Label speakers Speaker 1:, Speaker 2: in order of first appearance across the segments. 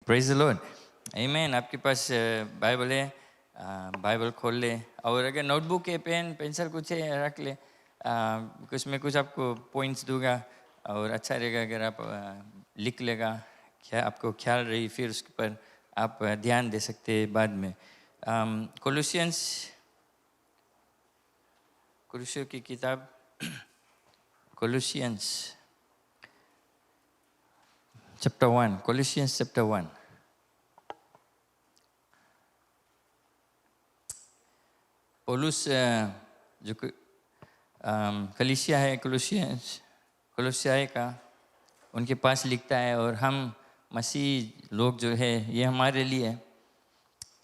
Speaker 1: Praise the Lord. आमीन। आपके पास Bible है, बाइबल खोल ले, और अगर नोटबुक है, पेन पेंसिल कुछ है रख ले। कुछ मैं कुछ आपको पॉइंट्स दूंगा और अच्छा रहेगा अगर आप लिख लेगा, क्या आपको ख्याल रही, फिर उसके पर आप ध्यान दे सकते हैं बाद में। कोलोसियंस, कुलुसियों की किताब कोलोसियंस चैप्टर 1, कोलोसियंस चैप्टर 1। पौलुस जो कलीसिया है, कोलोसियाई का, उनके पास लिखता है, और हम मसीह लोग जो है ये हमारे लिए,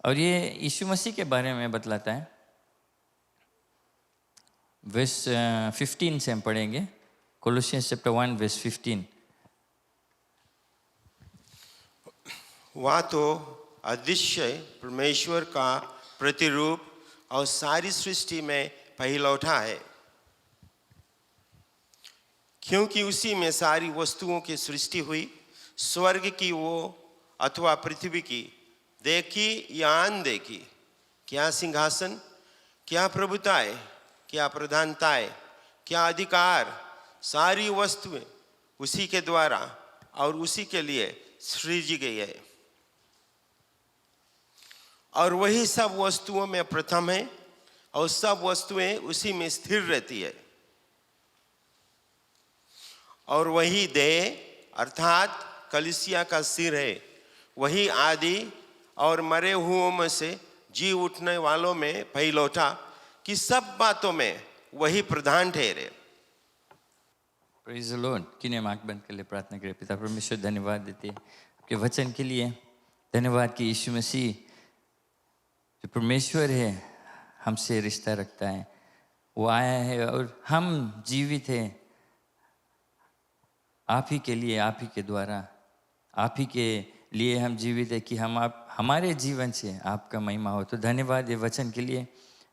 Speaker 1: और ये यीशु मसीह के बारे में बतलाता है। वर्स 15 से हम पढ़ेंगे, कोलोसियंस चैप्टर 1 वर्स 15।
Speaker 2: वह तो अदृश्य परमेश्वर का प्रतिरूप और सारी सृष्टि में पहिलौठा है, क्योंकि उसी में सारी वस्तुओं की सृष्टि हुई, स्वर्ग की वो अथवा पृथ्वी की, देखी या अनदेखी, क्या सिंहासन, क्या प्रभुताएं, क्या प्रधानताएं, क्या अधिकार, सारी वस्तुएं उसी के द्वारा और उसी के लिए सृजी गई है, और वही सब वस्तुओं में प्रथम है, और सब वस्तुएं उसी में स्थिर रहती है। और वही देह अर्थात कलीसिया का सिर है, वही आदि और मरे हुओं में से जी उठने वालों में पहिलौठा, कि सब बातों में वही प्रधान ठहरे।
Speaker 1: Praise the Lord. किन्हें हम आंख बंद कर ले, प्रार्थना करें। पिता परमेश्वर, धन्यवाद देते हैं आपके वचन के लिए। धन्यवाद कि यीशु मसीह जो परमेश्वर है हमसे रिश्ता रखता है, वो आया है और हम जीवित हैं आप ही के लिए, आप ही के द्वारा, आप ही के लिए हम जीवित है कि हम आप हमारे जीवन से आपका महिमा हो। तो धन्यवाद ये वचन के लिए।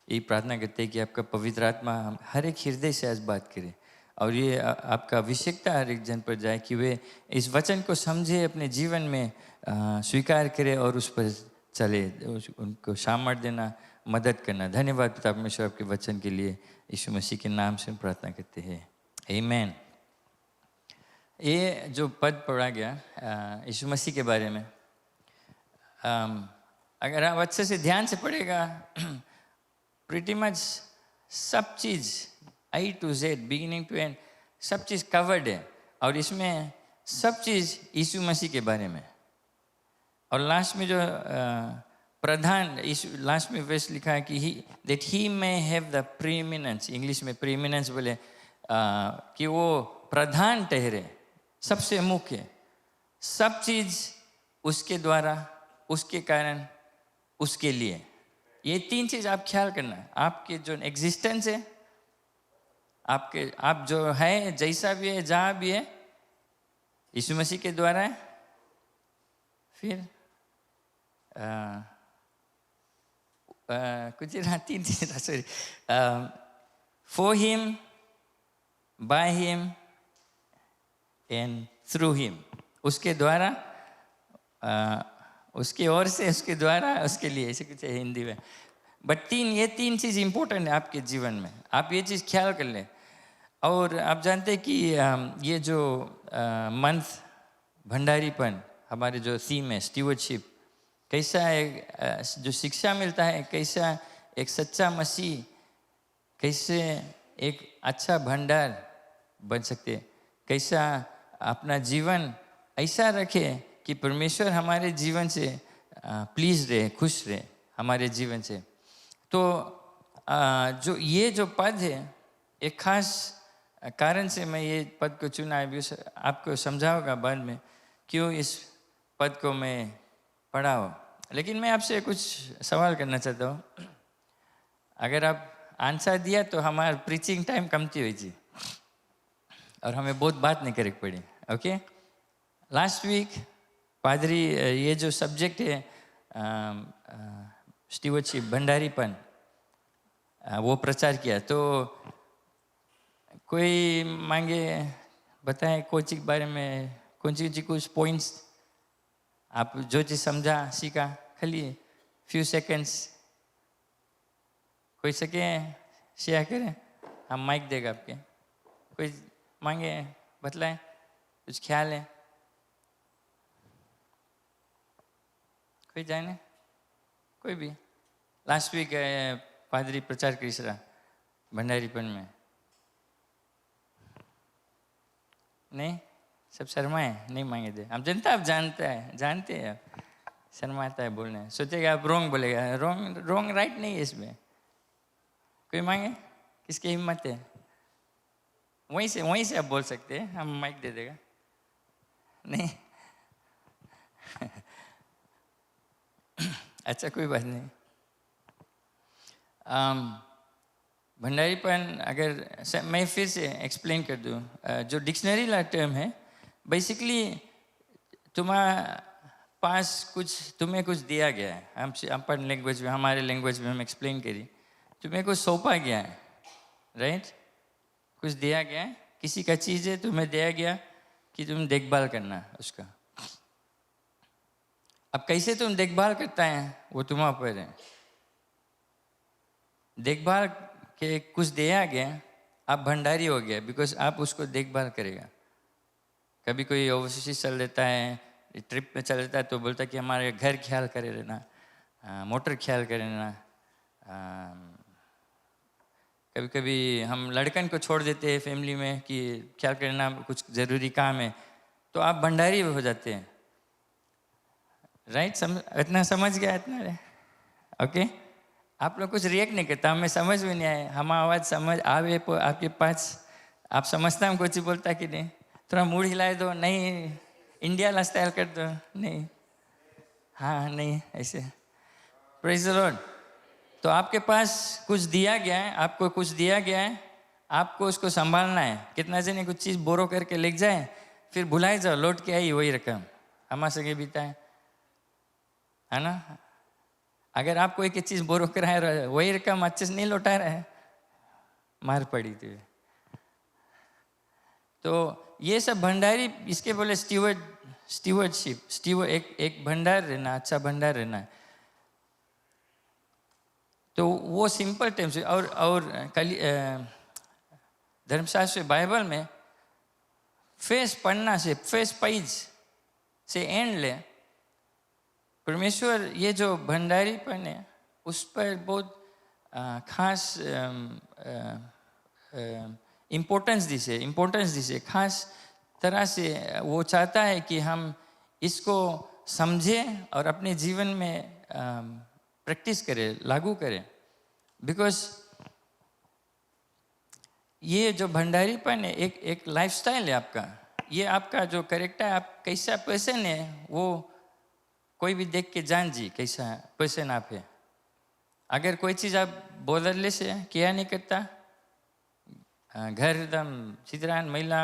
Speaker 1: यही प्रार्थना करते हैं कि आपका पवित्र आत्मा हम हर एक हृदय से आज बात करे, और ये आपका अभिषेकता हर एक जन पर जाए कि वे इस वचन को समझे, अपने जीवन में स्वीकार करे और उस पर चले, उनको सामर्थ्य देना, मदद करना। धन्यवाद पिता परमेश्वर आपके वचन के लिए। यीशु मसीह के नाम से हम प्रार्थना करते हैं, आमीन। ये जो पद पढ़ा गया यीशु मसीह के बारे में, अगर आप अच्छे से ध्यान से पढ़ेगा, प्रीटी मच सब चीज़ A to Z, beginning to end, सब चीज़ कवर्ड है, और इसमें सब चीज़ यीशु मसीह के बारे में। और लास्ट में जो प्रधान, लास्ट में वर्स लिखा है कि that he may have the preeminence, English में प्रीमिनेंस बोले कि वो प्रधान ठहरे, सबसे मुख्य, सब चीज़ उसके द्वारा, उसके कारण, उसके लिए। ये तीन चीज़ आप ख्याल करना है। आपके जो एग्जिस्टेंस है, आपके आप जो है, जैसा भी है, जहाँ भी है, यीशु मसीह के द्वारा है। फिर कुछ तीन चीज, sorry, for him, by him and through him, उसके द्वारा, उसकी ओर से, उसके द्वारा, उसके लिए, ऐसे कुछ है हिंदी में। बट ये तीन चीज़ इंपॉर्टेंट है आपके जीवन में, आप ये चीज़ ख्याल कर लें। और आप जानते हैं कि ये जो मंथ भंडारीपन, हमारे जो थीम है स्टीवर्डशिप, कैसा एक जो शिक्षा मिलता है, कैसा एक सच्चा मसीह, कैसे एक अच्छा भंडार बन सकते, कैसा अपना जीवन ऐसा रखे कि परमेश्वर हमारे जीवन से प्लीज रहे, खुश रहे हमारे जीवन से। तो जो ये जो पद है, एक खास कारण से मैं ये पद को चुना है, भी आपको समझाऊंगा बाद में क्यों इस पद को मैं पढ़ा हो। लेकिन मैं आपसे कुछ सवाल करना चाहता हूँ। अगर आप आंसर दिया तो हमारा प्रीचिंग टाइम कमती हुई थी और हमें बहुत बात नहीं करनी पड़ी। ओके, लास्ट वीक पादरी ये जो सब्जेक्ट है स्टीवर्डशिप, भंडारीपन, वो प्रचार किया। तो कोई मांगे बताए कोच के बारे में, कौन सी कुछ पॉइंट्स आप जो चीज़ समझा सीखा खाली फ्यू सेकेंड्स कोई सके शेयर करें, हम माइक देगा आपके, कोई मांगे बतलाएं, कुछ ख्याल है, कोई जाने, कोई भी। लास्ट वीक पादरी प्रचार करी भंडारीपन में, नहीं सब शर्माए, नहीं मांगे थे। हम जनता आप जानते हैं आप, शर्माता है बोलने, सोचेगा आप रोंग बोलेगा, रोंग राइट नहीं है इसमें। कोई मांगे, किसकी हिम्मत है, वहीं से आप बोल सकते हैं, हम माइक दे देगा। नहीं अच्छा कोई बात नहीं। भंडारीपन अगर मैं फिर से एक्सप्लेन कर दूं, जो डिक्शनरी ला टर्म है, बेसिकली तुम्हें कुछ दिया गया है, हम अपन लैंग्वेज में, हमारे लैंग्वेज में हम एक्सप्लेन करी, तुम्हें कुछ सौंपा गया है, राइट? कुछ दिया गया है, किसी का चीज़ है, तुम्हें दिया गया कि तुम देखभाल करना उसका। अब कैसे तुम देखभाल करता है वो तुम्हारे ऊपर है। देखभाल के कुछ दिया गया, आप भंडारी हो गया, बिकॉज आप उसको देखभाल करेगा। कभी कोई ओवरसीज चल देता है, ट्रिप में चल देता है, तो बोलता है कि हमारे घर ख्याल करे रहना, मोटर ख्याल करे रहना। कभी कभी हम लड़कन को छोड़ देते हैं फैमिली में कि ख्याल करना, कुछ ज़रूरी काम है, तो आप भंडारी हो जाते हैं, राइट? इतना समझ गया, इतना ओके? आप लोग कुछ रिएक्ट नहीं करता, हमें समझ में नहीं आए, हम आवाज़ समझ आवे आपके पास, आप समझता हम कुछ बोलता कि नहीं, थोड़ा मूड हिलाए दो, नहीं इंडिया ला स्टाइल कर दो, नहीं, हाँ नहीं ऐसे। Praise the Lord. तो आपके पास कुछ दिया गया है, आपको कुछ दिया गया है, आपको उसको संभालना है। कितना जने कुछ चीज़ बोरो करके लेके जाए, फिर भुलाए जाओ, लौट के आई वही रकम, हमारे संगे बीता है ना? अगर आप कोई की चीज़ बोरो कराए रहे, वही रकम अच्छे से नहीं लौटा रहे, मार पड़ी थी। तो ये सब भंडारी, इसके बोले स्टीवर्डशिप, एक भंडार रहना, अच्छा भंडार रहना। तो वो सिंपल टर्म्स है। और धर्मशास्त्र बाइबल में फेस पढ़ना से, फेस पेज से एंड ले, परमेश्वर ये जो भंडारीपन है उस पर बहुत खास इम्पोर्टेंस दिसे, खास तरह से वो चाहता है कि हम इसको समझें और अपने जीवन में प्रैक्टिस करें, लागू करें। बिकॉज ये जो भंडारीपन है एक लाइफस्टाइल है आपका, ये आपका जो कैरेक्टर है, आप कैसा पर्सन है, वो कोई भी देख के जान जी कैसा पर्सन आप है। अगर कोई चीज़ आप बदलने से किया नहीं करता, घर एकदम चित्रान महिला,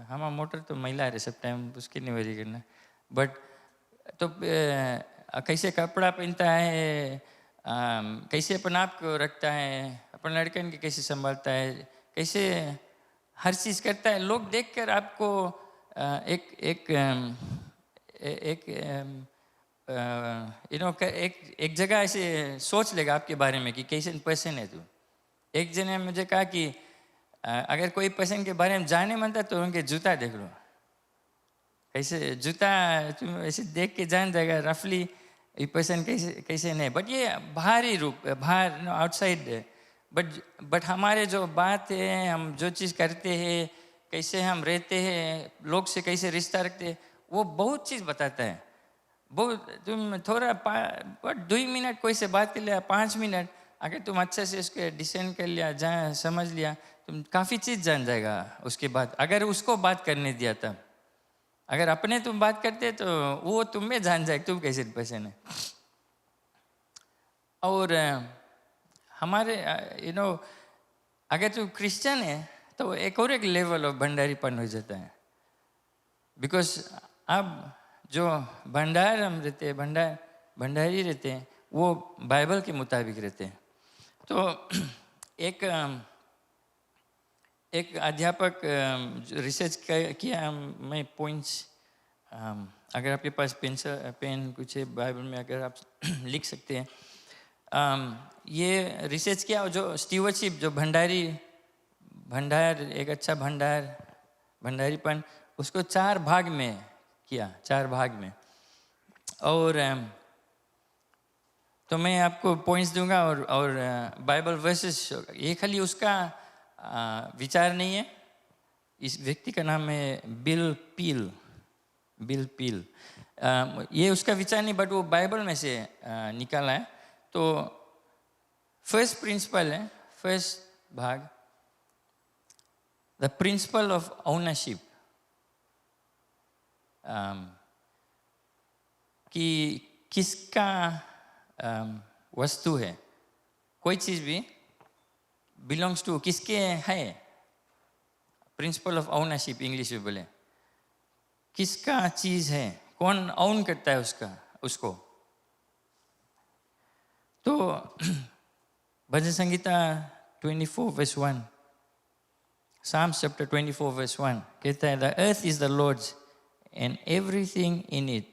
Speaker 1: हमारा मोटर तो महिला है सब टाइम, उसकी नहीं वरी करना, बट तो कैसे कपड़ा पहनता है, कैसे अपन आप को रखता है, अपन लड़कन के कैसे संभालता है, कैसे हर चीज़ करता है, लोग देखकर आपको एक जगह ऐसे सोच लेगा आपके बारे में कि कैसे पर्सन है तू। एक जन ने मुझे कहा कि अगर कोई पर्सन के बारे में जाने मनता तो उनके जूता देख लो, ऐसे जूता तुम ऐसे देख के जान जाएगा रफली ये पर्सन कैसे नहीं। बट ये बाहरी रूप, बाहर आउटसाइड है, बट हमारे जो बात है, हम जो चीज़ करते हैं, कैसे हम रहते हैं, लोग से कैसे रिश्ता रखते हैं, वो बहुत चीज़ बताता है। बहुत तुम थोड़ा 2 मिनट कोई से बात कर लिया, 5 मिनट अगर तुम अच्छे से उसके डिसेंड कर लिया, जान समझ लिया, तुम काफ़ी चीज़ जान जाएगा उसके बाद। अगर उसको बात करने दिया तब, अगर अपने तुम बात करते तो वो तुम्हें जान जाए तुम कैसे पर्सन है। और हमारे अगर तू क्रिश्चियन है तो एक और एक लेवल ऑफ भंडारीपन हो जाता है। बिकॉज अब जो भंडार हम रहते हैं, भंडारी रहते हैं, वो बाइबल के मुताबिक रहते हैं। तो एक अध्यापक रिसर्च किया, मैं पॉइंट्स अगर आपके पास पेन कुछ है बाइबल में, अगर आप लिख सकते हैं। ये रिसर्च किया, जो स्टीवर्डशिप, जो भंडार एक अच्छा भंडारीपन, उसको 4 भाग में किया, 4 भाग में। और तो मैं आपको पॉइंट्स दूंगा और बाइबल वर्सेस। ये खाली उसका विचार नहीं है। इस व्यक्ति का नाम है बिल पील। ये उसका विचार नहीं, बट वो बाइबल में से निकाला है। तो फर्स्ट प्रिंसिपल है, फर्स्ट भाग, द प्रिंसिपल ऑफ ओनरशिप, कि किसका वस्तु है, कोई चीज भी बिलोंग्स टू, किसके है। प्रिंसिपल ऑफ ओनरशिप इंग्लिश में बोले, किसका चीज है, कौन ओन करता है उसको। तो भजन संगीता 24:1, Psalms chapter 24:1 कहता है, the earth is the Lord's and everything in it.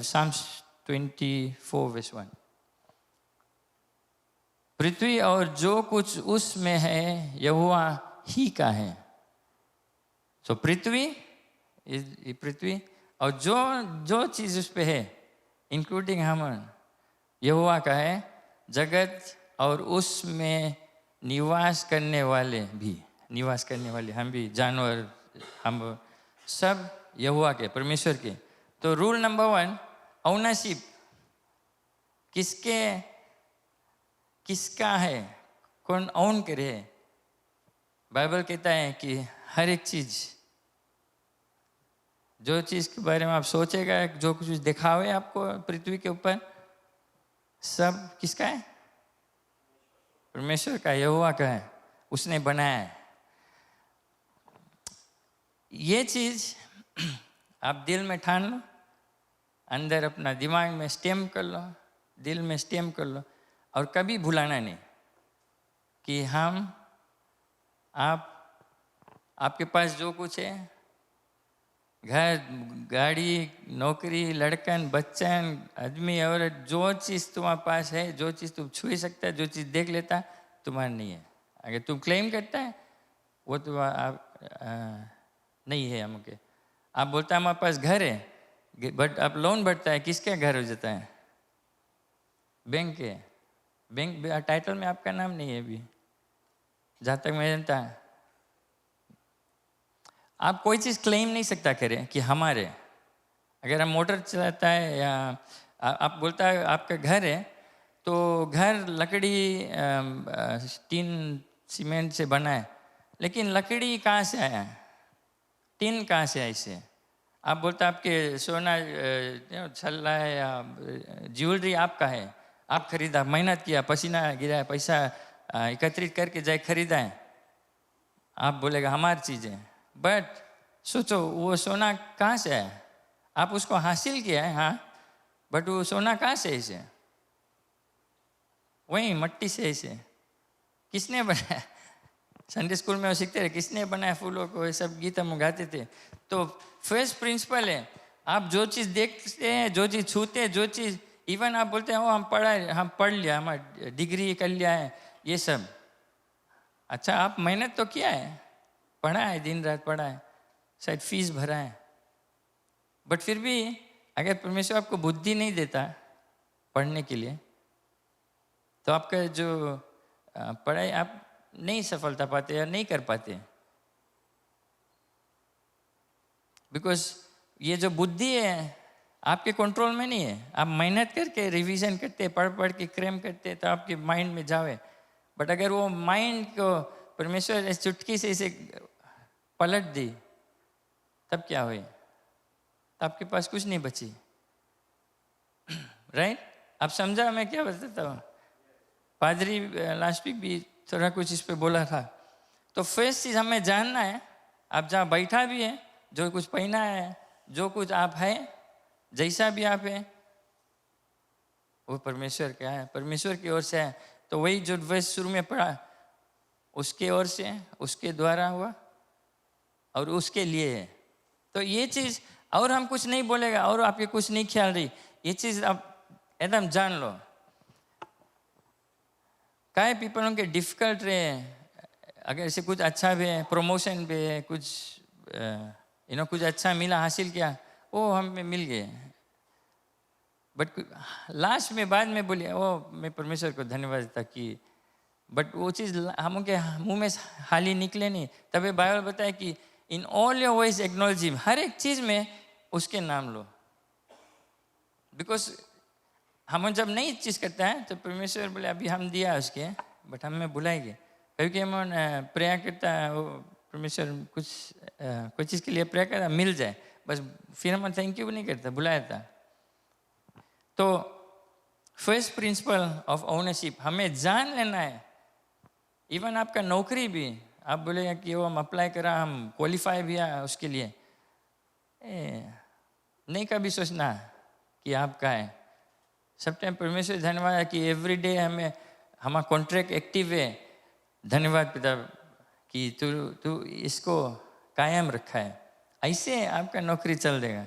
Speaker 1: Psalms 24:1, पृथ्वी और जो कुछ उसमें है यहोवा ही का है। तो पृथ्वी और जो चीज उस पे है, इंक्लूडिंग हम, यहोवा का है। जगत और उसमें निवास करने वाले, हम भी, जानवर, हम सब यहोवा के, परमेश्वर के। तो रूल नंबर 1, ओनरशिप, किसका है, कौन ओन करे। बाइबल कहता है कि हर एक चीज, जो चीज के बारे में आप सोचेगा, जो कुछ दिखावे आपको पृथ्वी के ऊपर, सब किसका है, परमेश्वर का, यहोवा का है, उसने बनाया है। ये चीज आप दिल में ठान लो, अंदर अपना दिमाग में स्टैम्प कर लो, दिल में स्टैम्प कर लो, और कभी भुलाना नहीं कि आपके पास जो कुछ है, घर, गाड़ी, नौकरी, लड़कन, बच्चन, आदमी, औरत, जो चीज़ तुम्हारे पास है, जो चीज़ तुम छू सकता है, जो चीज़ देख लेता है, तुम्हारा नहीं है। अगर तुम क्लेम करता है वो तो नहीं है हमके। आप बोलता है हमारे पास घर है, बट आप लोन भरता है, किसका घर हो जाता है, बैंक के। बैंक टाइटल में आपका नाम नहीं है अभी, जहाँ तक मैं जानता है। आप कोई चीज़ क्लेम नहीं सकता करें कि हमारे। अगर आप मोटर चलाता है या आप बोलता है आपका घर है, तो घर लकड़ी, टीन, सीमेंट से बना है, लेकिन लकड़ी कहाँ से आया, टीन कहाँ से आई से। आप बोलता आपके सोना छल्ला है या ज्वेलरी आपका है, आप खरीदा, मेहनत किया, पसीना गिराया, पैसा एकत्रित करके जाए खरीदा है, आप बोलेगा हमारी चीज़ है। बट सोचो वो सोना कहाँ से आया, आप उसको हासिल किया है, हाँ, बट वो सोना कहाँ से इसे, वही मट्टी से इसे किसने बनाया। संडे स्कूल में वो सीखते रहे किसने बनाया फूलों को, ये सब गीत हम गाते थे। तो फर्स्ट प्रिंसिपल है, आप जो चीज़ देखते हैं, जो चीज़ छूते हैं, जो चीज़ इवन आप बोलते हैं वो हम पढ़ लिया, हमारा डिग्री कर लिया है, ये सब अच्छा, आप मेहनत तो किया है, पढ़ा है, दिन रात पढ़ा है, शायद फीस भरा है, बट फिर भी अगर परमेश्वर आपको बुद्धि नहीं देता पढ़ने के लिए, तो आपका जो पढ़ाई आप नहीं सफलता पाते या नहीं कर पाते। बिकॉज ये जो बुद्धि है आपके कंट्रोल में नहीं है। आप मेहनत करके रिवीजन करते, पढ़ के क्रैम करते, तो आपके माइंड में जावे। बट अगर वो माइंड को परमेश्वर इस चुटकी से इसे पलट दी, तब क्या हुई, तो आपके पास कुछ नहीं बची। राइट? आप समझा मैं क्या बताता हूँ? पादरी लास्ट वीक भी थोड़ा कुछ इस पे बोला था। तो फर्स्ट चीज हमें जानना है, आप जहाँ बैठा भी है, जो कुछ पहना है, जो कुछ आप है, जैसा भी आप है, वो परमेश्वर का है, परमेश्वर की ओर से है। तो वही जो वर्ष शुरू में पढ़ा, उसके ओर से, उसके द्वारा हुआ और उसके लिए है। तो ये चीज़, और हम कुछ नहीं बोलेगा और आपके कुछ नहीं ख्याल रही, ये चीज़ आप एकदम जान लो। काय पीपलों के डिफिकल्ट रहे, अगर ऐसे कुछ अच्छा भी है, प्रमोशन भी है, कुछ कुछ अच्छा मिला, हासिल किया, वो हमें मिल गए, बट लास्ट में बाद में बोलिए वो मैं परमेश्वर को धन्यवाद देता कि, बट वो चीज़ हम के मुंह में हाली निकले नहीं। तभी बाइबल बताए कि in all your ways acknowledge him, हर एक चीज़ में उसके नाम लो। बिकॉज हम जब नई चीज़ करते हैं तो परमेश्वर बोले अभी हम दिया उसके, बट हमें बुलाएंगे। कभी कि हम प्रेयर करता है, वो परमेश्वर कुछ कोई चीज़ के लिए प्रेयर करता मिल जाए, बस फिर हम थैंक यू भी नहीं करता, बुलाया था। तो फर्स्ट प्रिंसिपल ऑफ ओनरशिप हमें जान लेना है। इवन आपका नौकरी भी, आप बोलेगा कि वो हम अप्लाई करा, हम क्वालिफाई भी है उसके लिए, नहीं कभी सोचना कि आपका है। सब टाइम परमेश्वर धन्यवाद है कि एवरी डे हमें हमारा कॉन्ट्रैक्ट एक्टिव है। धन्यवाद पिता कि तू इसको कायम रखा है। ऐसे आपका नौकरी चल देगा,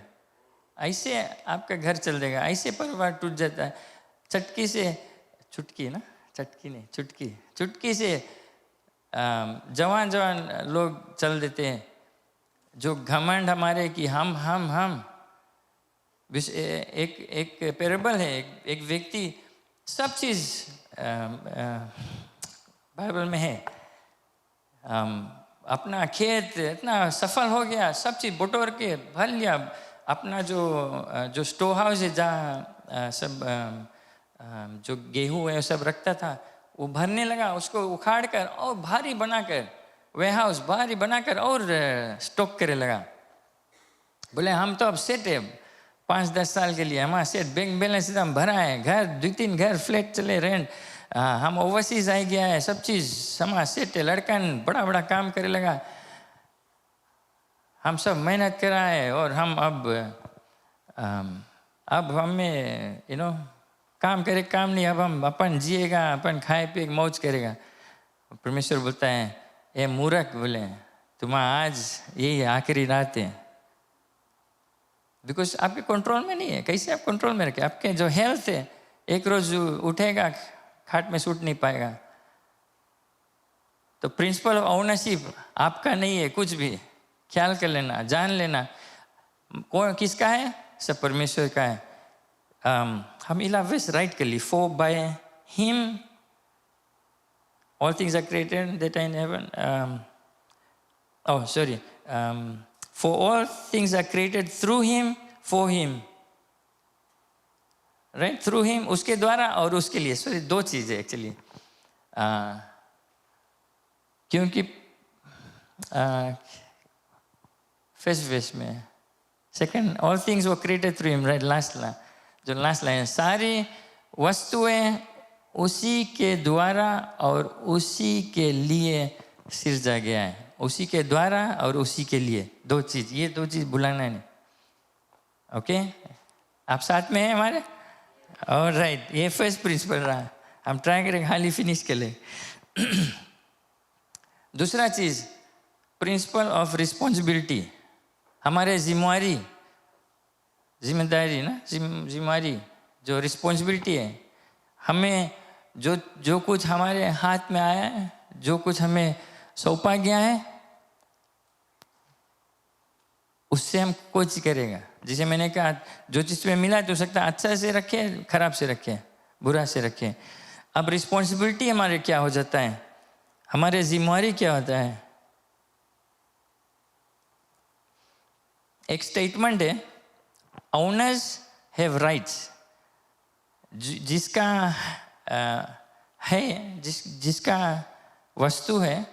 Speaker 1: ऐसे आपका घर चल देगा, ऐसे परिवार टूट जाता है। चटकी से चुटकी ना, चटकी नहीं चुटकी, चुटकी से जवान लोग चल देते हैं। जो घमंड हमारे कि हम एक पैराबल है, एक व्यक्ति, सब चीज़ बाइबल में है। अपना खेत इतना सफल हो गया, सब चीज़ बटोर के भर लिया। अपना जो स्टोर हाउस है जहाँ सब जो गेहूँ है सब रखता था, वो भरने लगा, उसको उखाड़ कर और भारी बनाकर, वेयर हाउस भारी बनाकर और स्टॉक करने लगा। बोले हम तो अब सेट है 5-10 साल के लिए, हमारा सेट, बैंक बैलेंस एकदम भरा है, घर 2-3 घर फ्लैट चले, रेंट, हम ओवरसीज आ गया है, सब चीज़ हमारा सेट है। लड़का बड़ा काम करे लगा, हम सब मेहनत करा है और हम अब हमें काम करे, काम नहीं, अब हम अपन जिएगा, अपन खाए पिए मौज करेगा। परमेश्वर बोलता है ये मूर्ख, बोले तुम्हारा आज यही आखिरी रात है। बिकॉज आपके कंट्रोल में नहीं है। कैसे आप कंट्रोल में रखें? आपके जो हेल्थ है, एक रोज उठेगा खाट में सूट नहीं पाएगा। तो प्रिंसिपल ऑफ ओनरशिप आपका नहीं है, कुछ भी ख्याल कर लेना, जान लेना कौन किसका है, सब परमेश्वर का है। हम 11 वर्स राइट कर ली, for by him all things are created that are in heaven, for all things are created through him, for him, right? through him, उसके द्वारा और उसके लिए। सॉरी, दो चीज़ें एक्चुअली, क्योंकि फर्स्ट वर्स में, second, all things were created through him, right? जो लास्ट लाइन, सारी वस्तुएं उसी के द्वारा और उसी के लिए सिरजा गया है। उसी के द्वारा और उसी के लिए, दो चीज़, ये दो चीज़ भुलाना नहीं। ओके, आप साथ में हैं हमारे? और राइट, ये फर्स्ट प्रिंसिपल रहा, हम ट्राई करेंगे हाली फिनिश के लिए। दूसरा चीज़, प्रिंसिपल ऑफ रिस्पॉन्सिबिलिटी, हमारे जिम्मेदारी ना, जिम्मेदारी जो रिस्पॉन्सिबिलिटी है, हमें जो कुछ हमारे हाथ में आया है, जो कुछ हमें सौंपा गया है, उससे हम कोई चीज़ करेगा। जिसे मैंने कहा, जो चीज़ में मिला तो सकता अच्छा से रखे, खराब से रखे, बुरा से रखे। अब रिस्पॉन्सिबिलिटी हमारे क्या हो जाता है, हमारे जिम्मेवारी क्या होता है। एक स्टेटमेंट है, ओनर्स हैव राइट्स, जिसका है, जिसका वस्तु है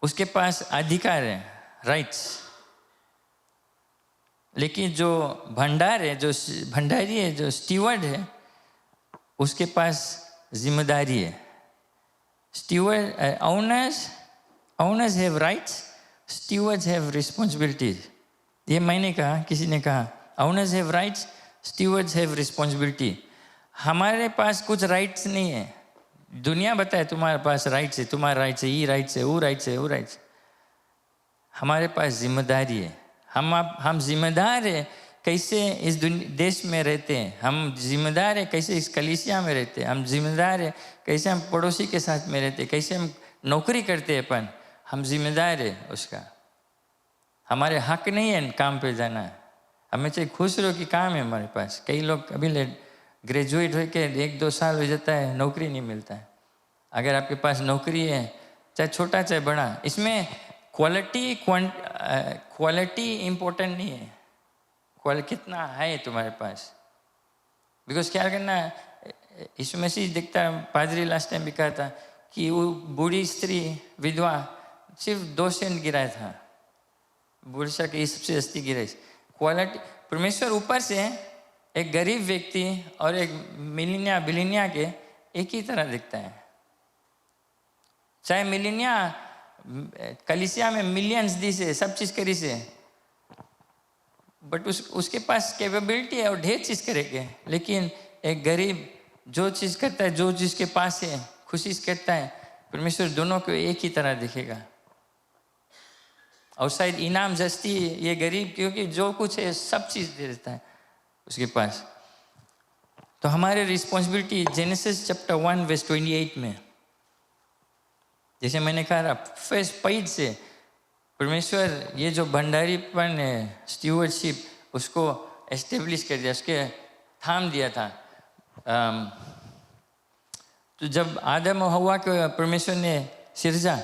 Speaker 1: उसके पास अधिकार है, राइट्स। लेकिन जो भंडार है, जो भंडारी है, जो स्टीवर्ड है, उसके पास जिम्मेदारी है। Steward, owners have rights, stewards have responsibilities. ये मैंने कहा, किसी ने कहा, owners have rights, stewards have responsibility. हमारे पास कुछ राइट्स नहीं है। दुनिया बताए तुम्हारे पास राइट्स है, तुम्हारा राइट्स है, ये राइट्स है, वो राइट्स है, वो राइट्स। हमारे पास जिम्मेदारी है। हम जिम्मेदार है कैसे इस देश में रहते हैं, हम जिम्मेदार है कैसे इस कलीसिया में रहते हैं, हम जिम्मेदार है कैसे हम पड़ोसी के साथ में रहते हैं, कैसे हम नौकरी करते हैं। अपन हम जिम्मेदार है उसका। हमारे हक नहीं है काम पे जाना। हमें चाहिए खुश रहो कि काम है हमारे पास। कई लोग अभी ग्रेजुएट होकर 1-2 साल हो जाता है, नौकरी नहीं मिलता है। अगर आपके पास नौकरी है, चाहे छोटा चाहे बड़ा, इसमें क्वालिटी इम्पोर्टेंट नहीं है, कितना है तुम्हारे पास। बिकॉज क्या करना, यीशु मसीह दिखता है, पादरी लास्ट टाइम भी कहा था कि वो बूढ़ी स्त्री विधवा सिर्फ 2 सेंट गिराया था, बुरसा की सबसे सस्ती गिराई। क्वालिटी, परमेश्वर ऊपर से एक गरीब व्यक्ति और एक बिलिनिया के एक ही तरह दिखता है। चाहे मिलिनिया कलीसिया में मिलियंस दी से सब चीज करी से, बट उसके पास कैपेबिलिटी है और ढेर चीज करेंगे। लेकिन एक गरीब जो चीज करता है, जो चीज के पास है, खुशी से करता है, परमेश्वर दोनों को एक ही तरह दिखेगा। और शायद इनाम जस्ती ये गरीब, क्योंकि जो कुछ है सब चीज दे देता है उसके पास। तो हमारे रिस्पॉन्सिबिलिटी जेनेसिस चैप्टर 1:28 में, जैसे मैंने कहा फर्स्ट पेज से परमेश्वर ये जो भंडारीपन है, स्टीवर्डशिप, उसको एस्टेब्लिश कर दिया, उसके थाम दिया था। तो जब आदम और हवा को परमेश्वर ने सिरजा,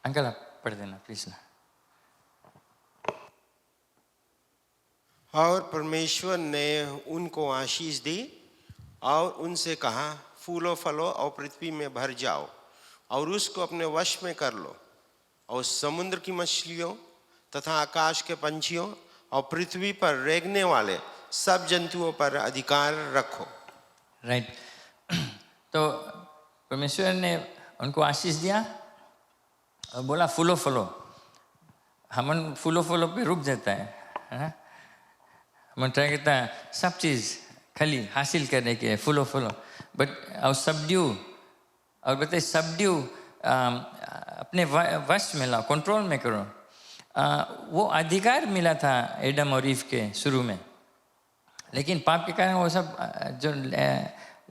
Speaker 1: अंकल आप पढ़ देना प्लीज ना।
Speaker 2: और परमेश्वर ने उनको आशीष दी और उनसे कहा, फूलो फलो और पृथ्वी में भर जाओ और उसको अपने वश में कर लो, और समुद्र की मछलियों तथा आकाश के पंछियों और पृथ्वी पर रेंगने वाले सब जंतुओं पर अधिकार रखो।
Speaker 1: राइट। तो परमेश्वर ने उनको आशीष दिया और बोला फूलो फलो। हम फूलो फलो पे रुक जाता है ना। हम ट्राई करता है सब चीज़ खाली हासिल करने के, फूलो फलो, बट और सबड्यू, और बताइए सबड्यू अपने वश में लाओ, कंट्रोल में करो। वो अधिकार मिला था एडम और ईव के शुरू में, लेकिन पाप के कारण वो सब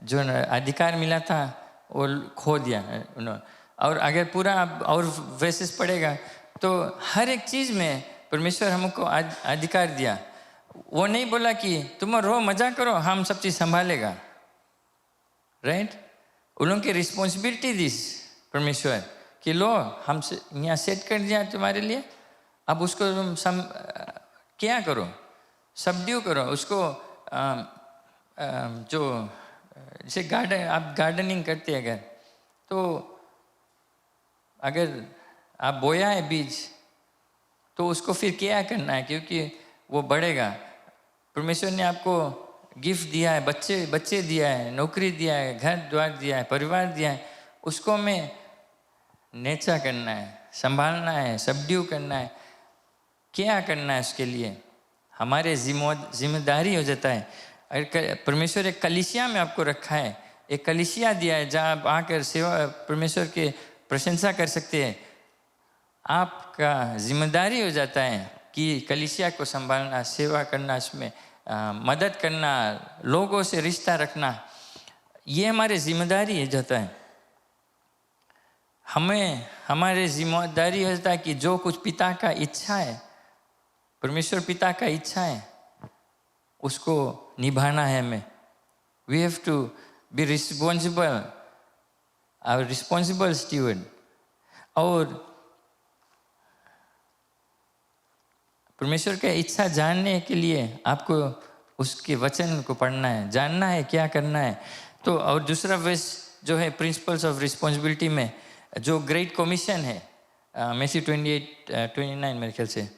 Speaker 1: जो अधिकार मिला था वो खो दिया उन्होंने। और अगर पूरा और वर्सेस पड़ेगा तो हर एक चीज़ में परमेश्वर हमको अधिकार दिया। वो नहीं बोला कि तुम रो मजा करो, हम सब चीज़ संभालेगा, राइट। उन लोगों की रिस्पॉन्सिबिलिटी दिस परमेश्वर कि लो हम यहाँ सेट कर दिया तुम्हारे लिए, अब उसको तुम क्या करो, सबड्यू करो उसको। जो जैसे आप गार्डनिंग करते अगर, तो अगर आप बोया है बीज तो उसको फिर क्या करना है, क्योंकि वो बढ़ेगा। परमेश्वर ने आपको गिफ्ट दिया है, बच्चे दिया है, नौकरी दिया है, घर द्वार दिया है, परिवार दिया है, उसको में नेचा करना है, संभालना है, सबड्यू करना है, क्या करना है उसके लिए हमारे जिम्मेदारी हो जाता है। अगर परमेश्वर एक कलीसिया में आपको रखा है, एक कलीसिया दिया है जहाँ आप आकर सेवा परमेश्वर के प्रशंसा कर सकते हैं, आपका जिम्मेदारी हो जाता है कि कलीसिया को संभालना, सेवा करना, उसमें मदद करना, लोगों से रिश्ता रखना, ये हमारे जिम्मेदारी हो जाता है। हमारे जिम्मेदारी हो जाता है कि जो कुछ पिता का इच्छा है, परमेश्वर पिता का इच्छा है, उसको निभाना है हमें। We have to be responsible, responsible steward. और परमेश्वर का इच्छा जानने के लिए आपको उसके वचन को पढ़ना है, जानना है क्या करना है। तो और दूसरा वर्स जो है प्रिंसिपल्स ऑफ रिस्पॉन्सिबिलिटी में, जो ग्रेट कमीशन है, मैथ्यू 28-29 मेरे ख्याल से,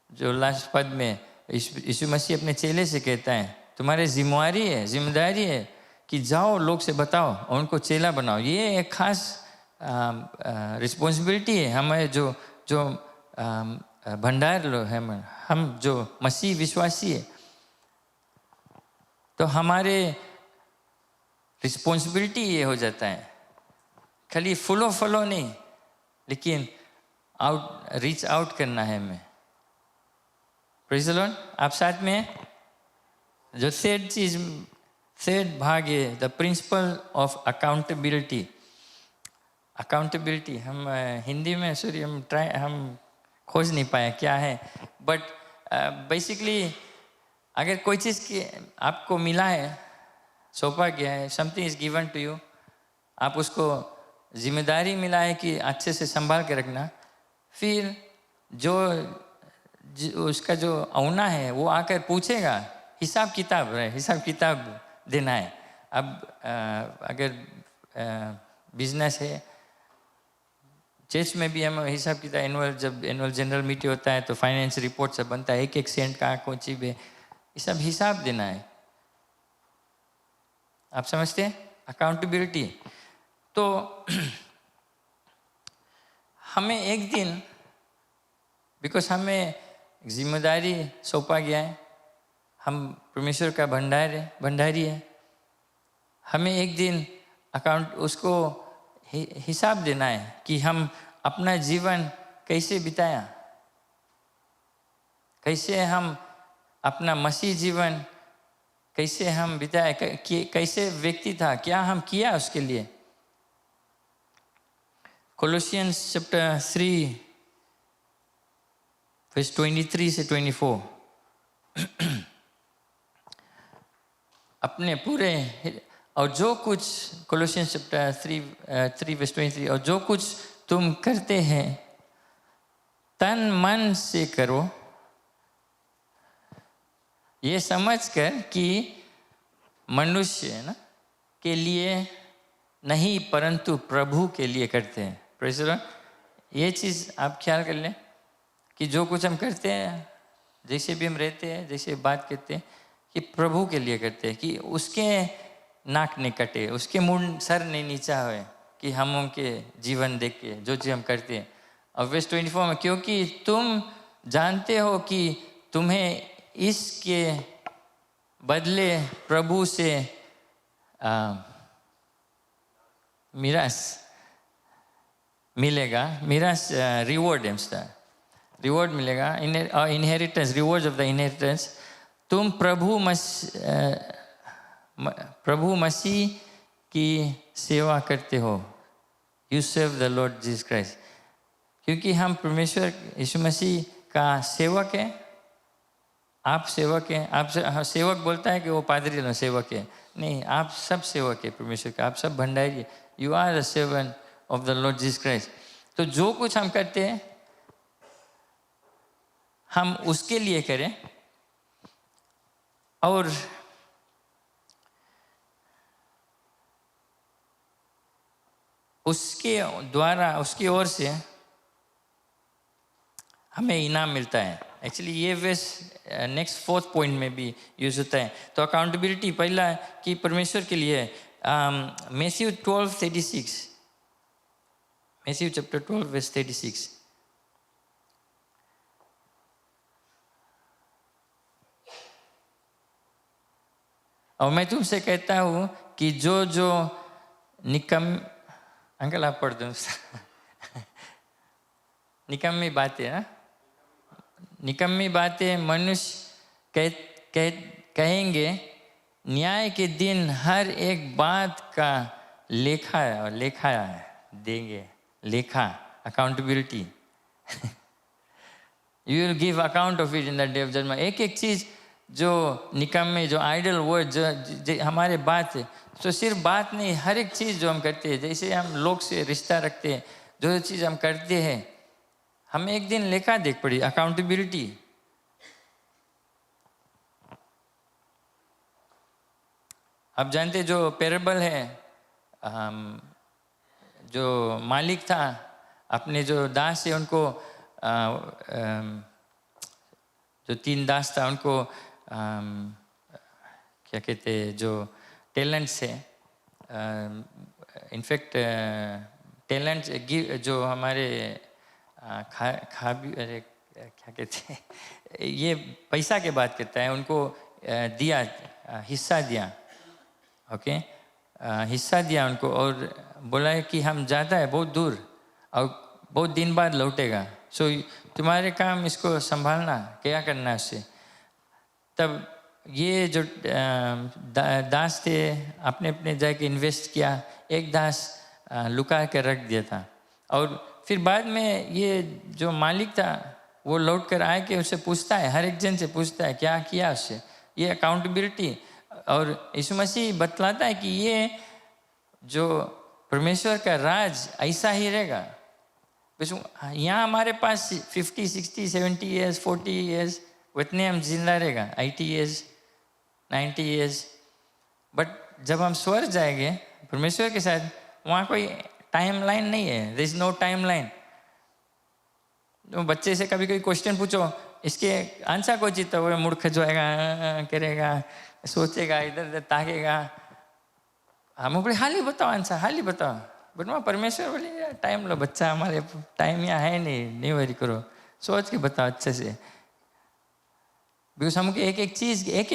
Speaker 1: जो लास्ट पद में यीशु मसीह अपने चेले से कहता है, तुम्हारी जिम्मेदारी है कि जाओ लोग से बताओ और उनको चेला बनाओ। ये एक खास रिस्पॉन्सिबिलिटी है हमारे जो भंडार लोग हैं, हम जो मसीह विश्वासी है, तो हमारे रिस्पॉन्सिबिलिटी ये हो जाता है खाली फॉलो नहीं, लेकिन रीच आउट करना है हमें। Praise the Lord. आप साथ में हैं? जो थर्ड भाग है the principle of accountability. Accountability हम हिंदी में हम खोज नहीं पाए क्या है, बट बेसिकली अगर कोई चीज़ की आपको मिला है, सौंपा गया है, something is given to you, आप उसको जिम्मेदारी मिला है कि अच्छे से संभाल के रखना, फिर उसका जो औना है वो आकर पूछेगा, हिसाब किताब देना है। अब अगर बिजनेस है, चर्च में भी हम हिसाब किताब जब एनुअल जनरल मीटिंग होता है तो फाइनेंस रिपोर्ट सब बनता है, एक सेंट का कौन सी भी, ये सब हिसाब देना है। आप समझते हैं अकाउंटेबिलिटी? तो हमें एक दिन, बिकॉज हमें जिम्मेदारी सौंपा गया है, हम परमेश्वर का भंडारी है, हमें एक दिन उसको हिसाब देना है कि हम अपना जीवन कैसे बिताया, कैसे हम अपना मसीह जीवन कैसे हम बिताया, कैसे व्यक्ति था, क्या हम किया उसके लिए। कोलोसियंस चैप्टर 3 वर्स 23 से 24 अपने पूरे, और जो कुछ, कोलोसियंस चैप्टर 3 वर्स 23, और जो कुछ तुम करते हैं तन मन से करो, ये समझकर कि मनुष्य के लिए नहीं परंतु प्रभु के लिए करते हैं। Praise the Lord. ये चीज़ आप ख्याल कर लें कि जो कुछ हम करते हैं, जैसे भी हम रहते हैं, जैसे बात करते हैं, कि प्रभु के लिए करते हैं, कि उसके नाक नहीं कटे, उसके मुंह सर नहीं नीचा हुए, कि हम उनके जीवन देख के जो चीज़ हम करते हैं। और वर्स 24 में, क्योंकि तुम जानते हो कि तुम्हें इसके बदले प्रभु से मिरास मिलेगा, रिवॉर्ड मिलेगा, inheritance, reward of the inheritance. तुम प्रभु मसीह की सेवा करते हो, you serve the Lord Jesus Christ. क्योंकि हम परमेश्वर यीशु मसीह का सेवक है। आप सेवक हैं। आप सेवक बोलता है कि वो पादरी ना सेवक है, नहीं, आप सब सेवक है परमेश्वर का, आप सब भंडारी, you are the servant of the Lord Jesus Christ. तो जो कुछ हम करते हैं हम उसके लिए करें, और उसके द्वारा, उसकी ओर से हमें इनाम मिलता है। एक्चुअली ये वेस नेक्स्ट 4th पॉइंट में भी यूज होता है। तो अकाउंटेबिलिटी पहला कि परमेश्वर के लिए, मैथ्यू 12:36, मैथ्यू चैप्टर 12 वर्स 36, और मैं तुमसे कहता हूं कि जो अंकल आप पढ़ दो निकम्मी बातें ना, निकम्मी बातें मनुष्य कहेंगे, न्याय के दिन हर एक बात का लेखा देंगे, लेखा, accountability. You will give account of it in the day of judgement. एक एक चीज जो निकम्मे, जो आइडल वर्ड, जो हमारे बात है, तो सिर्फ बात नहीं, हर एक चीज जो हम करते हैं, जैसे हम लोग से रिश्ता रखते हैं, जो चीज हम करते हैं, हमें एक दिन लेखा देख पड़ी, अकाउंटेबिलिटी। आप जानते जो पैराबल है, जो मालिक था अपने जो दास है उनको, जो 3 दास था उनको क्या कहते हैं, जो टैलेंट्स है, इनफैक्ट टैलेंट्स जो हमारे अरे क्या कहते हैं, ये पैसा के बात करता है, उनको दिया, हिस्सा दिया, ओके, हिस्सा दिया उनको और बोला है कि हम जाता है बहुत दूर और बहुत दिन बाद लौटेगा, सो तुम्हारे काम इसको संभालना, क्या करना है उससे। तब ये जो दास थे अपने अपने जाके इन्वेस्ट किया, एक दास लुका कर रख दिया था। और फिर बाद में ये जो मालिक था वो लौट कर आए के उससे पूछता है, हर एक जन से पूछता है क्या किया उससे। ये अकाउंटेबिलिटी, और यीशु मसीह बतलाता है कि ये जो परमेश्वर का राज ऐसा ही रहेगा। यहाँ हमारे पास 50, 60, 70 ईयर्स, 40 ईयर्स उतने हम जिंदा रहेगा, 80 ईयर्स, 90 ईयर्स। बट जब हम स्वर्ग जाएंगे परमेश्वर के साथ, वहाँ कोई टाइम लाइन नहीं है, there is no time line. तो बच्चे से कभी कोई क्वेश्चन पूछो, इसके आंसर को जीता वो मुड़ खजवाएगा, करेगा, सोचेगा, इधर उधर ताकेगा। हम बोले हाल ही बताओ आंसर, हाल ही बताओ। बट वहाँ परमेश्वर बोले टाइम लो बच्चा, हमारे टाइम यहाँ है नहीं वरी करो, सोच के बताओ अच्छे से। बिकॉज हमको एक एक चीज़, एक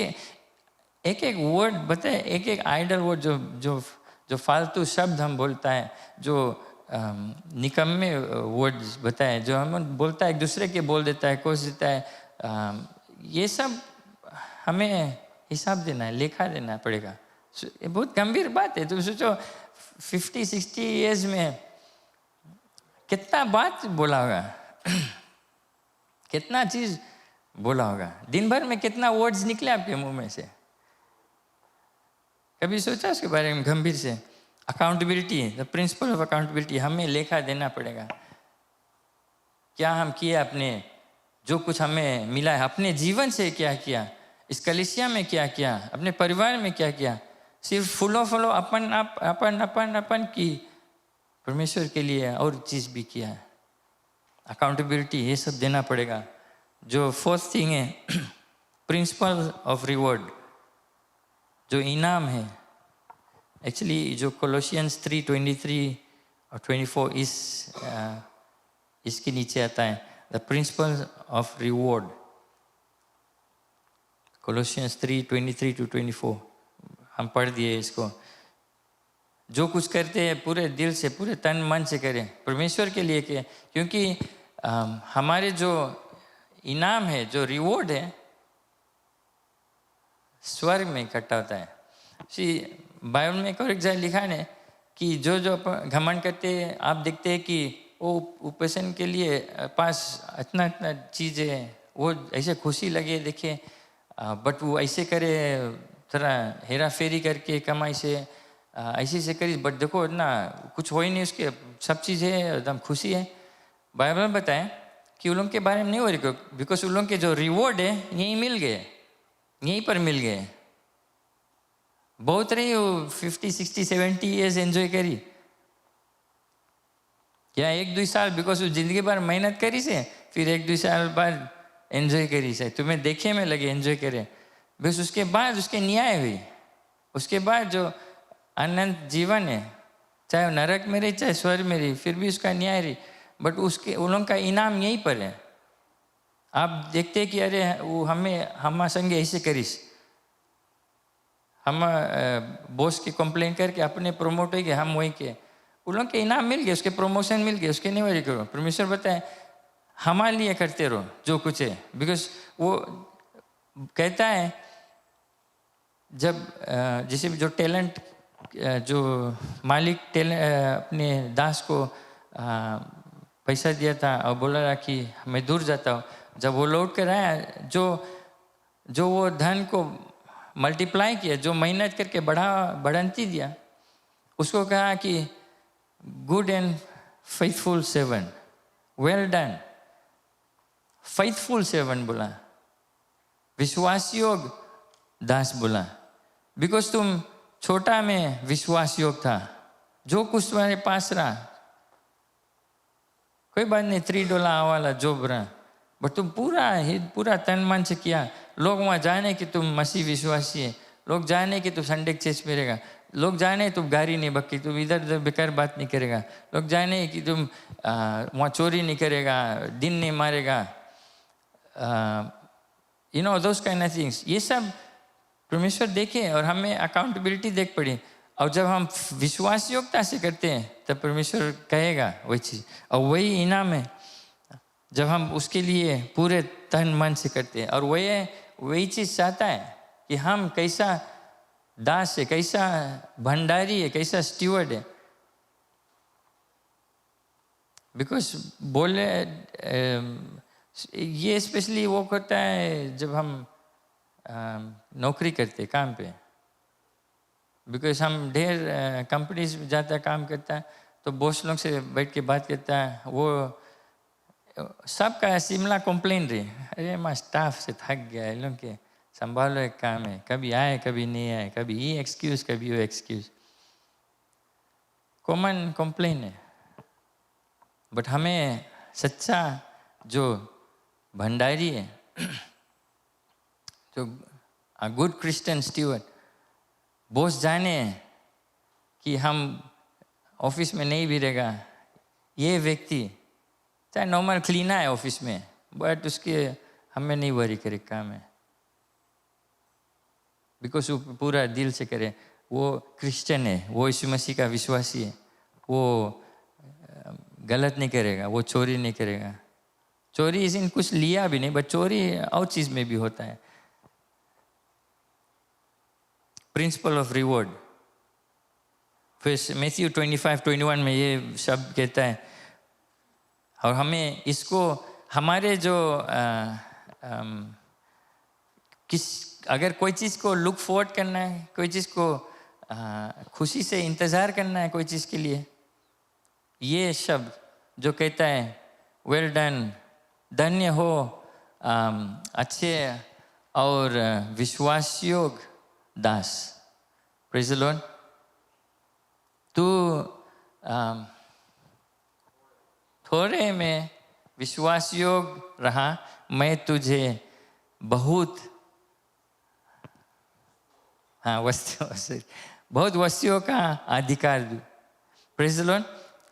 Speaker 1: एक वर्ड बताए, एक एक आइडल वर्ड जो जो जो फालतू शब्द हम बोलता है, जो निकम्मे वर्ड्स बताए, जो हम बोलता है एक दूसरे के बोल देता है, कोस देता है, ये सब हमें हिसाब देना है, लेखा देना पड़ेगा। ये बहुत गंभीर बात है। तुम सोचो 50, 60 ईयर्स में कितना बात बोला होगा कितना चीज बोला होगा, दिन भर में कितना वर्ड्स निकले आपके मुंह में से। कभी सोचा उसके बारे में गंभीर से? Accountability, the principle of accountability, हमें लेखा देना पड़ेगा। क्या हम किए, अपने जो कुछ हमें मिला है अपने जीवन से क्या किया, इस कलीसिया में क्या किया, अपने परिवार में क्या किया। सिर्फ फुलो अपन अपन अपन अपन की, परमेश्वर के लिए और चीज भी किया है। अकाउंटेबिलिटी ये सब देना पड़ेगा। जो फोर्थ थिंग है प्रिंसिपल ऑफ रिवॉर्ड, जो इनाम है। एक्चुअली जो कोलोसियंस 3:23 और 24 इसके नीचे आता है, द प्रिंसिपल ऑफ रिवॉर्ड। कोलोसियंस 3:23-24 हम पढ़ दिए इसको। जो कुछ करते हैं पूरे दिल से, पूरे तन मन से करें, परमेश्वर के लिए के, क्योंकि हमारे जो इनाम है, जो रिवॉर्ड है, स्वर्ग में इकट्ठा होता है। बाइबल में एक और जगह लिखा है कि जो जो घमंड करते हैं, आप देखते हैं कि वो उपेशन के लिए पास इतना इतना चीज़ है, वो ऐसे खुशी लगे देखे, बट वो ऐसे करे, थोड़ा हेरा फेरी करके कमाई से ऐसे से करी, बट देखो ना कुछ हो ही नहीं, उसके सब चीज़ है, एकदम खुशी है। बाइबल में बताएं कि उन लोगों के बारे में नहीं हो रही, बिकॉज उन लोगों के जो रिवॉर्ड है यहीं मिल गए, यहीं पर मिल गए। बहुत रही वो 50, 60, 70 ईयर्स एंजॉय करी, या 1-2 साल, बिकॉज वो जिंदगी भर मेहनत करी से, फिर 1-2 साल बाद एंजॉय करी से, तुम्हें देखे में लगे एंजॉय करे, बस उसके बाद उसके न्याय हुई, उसके बाद जो अनंत जीवन है, चाहे वो नरक में रही चाहे स्वर्ग में रही, फिर भी उसका न्याय रही। बट उसके उन लोगों का इनाम यहीं पर है। आप देखते कि अरे वो हम संगे ऐसे करीस, हम बॉस की कंप्लेन करके अपने प्रमोट हो गए, हम वहीं के, उन लोगों के इनाम मिल गए, उसके प्रमोशन मिल गए, उसके नहीं वही करो। परमेश्वर बताए हमारे लिए करते रहो जो कुछ है, बिकॉज वो कहता है जब जैसे जो टैलेंट, जो मालिक अपने दास को पैसा दिया था और बोला रहा कि मैं दूर जाता हूँ, जब वो लौट कर आया, जो वो धन को मल्टीप्लाई किया, जो मेहनत करके बढ़ंती दिया, उसको कहा कि good and faithful servant, well done. Faithful servant बोला, विश्वास योग दास बोला, बिकॉज तुम छोटा में विश्वास योग था, जो कुछ तुम्हारे पास रहा, कोई बात नहीं, $3 वाला जॉब रहा, बट तुम पूरा तन मन से किया। लोग वहाँ जाने कि तुम मसीह विश्वासी है, लोग जाने कि तुम संडे चर्च में रहेगा, लोग जाने तुम गाड़ी नहीं बक्की, तुम इधर उधर बेकार बात नहीं करेगा, लोग जाने कि तुम वहाँ चोरी नहीं करेगा, दिन नहीं मारेगा, दोस काइंड ऑफ थिंग्स। ये सब परमेश्वर देखे और हमें अकाउंटेबिलिटी देख पड़ी। और जब हम विश्वास योग्यता से करते हैं तब परमेश्वर कहेगा वही चीज़, और वही इनाम है जब हम उसके लिए पूरे तन मन से करते हैं। और वही चीज़ चाहता है कि हम कैसा दास है, कैसा भंडारी है, कैसा स्टीवर्ड है। बिकॉज बोले ये स्पेशली वो करता है जब हम नौकरी करते काम पे। बिकॉज हम ढेर कंपनीज में जाता काम करता है तो बॉस लोग से बैठ के बात करता है, वो सबका शिमला कंप्लेन रही, अरे मैं स्टाफ से थक गया, इन लोग के संभालो एक काम है, कभी आए कभी नहीं आए, कभी ये एक्सक्यूज कभी वो एक्सक्यूज, कॉमन कंप्लेन है। बट हमें सच्चा जो भंडारी है, जो गुड क्रिश्चियन स्टीवर्ड, बॉस जाने कि हम ऑफिस में नहीं भी रहेगा, ये व्यक्ति चाहे नॉर्मल क्लीनर है ऑफिस में, बट उसके हमें नहीं वरी करे काम है, बिकॉज वो पूरा दिल से करे, वो क्रिश्चियन है, वो यीशु मसीह का विश्वासी है, वो गलत नहीं करेगा, वो चोरी नहीं करेगा। चोरी इसी कुछ लिया भी नहीं, बट चोरी और चीज में भी होता है। प्रिंसिपल ऑफ रिवॉर्ड, फिर मैथ्यू 25:21 में ये शब्द कहता है, और हमें इसको हमारे जो अगर कोई चीज़ को लुक फॉरवर्ड करना है, कोई चीज़ को खुशी से इंतज़ार करना है कोई चीज़ के लिए, ये शब्द जो कहता है वेल डन, धन्य हो अच्छे और विश्वासयोग्य दास। Praise the Lord. तू थोड़े में विश्वासयोग्य रहा, मैं तुझे बहुत बहुत वस्तुओं का अधिकार दूँ। Praise the Lord.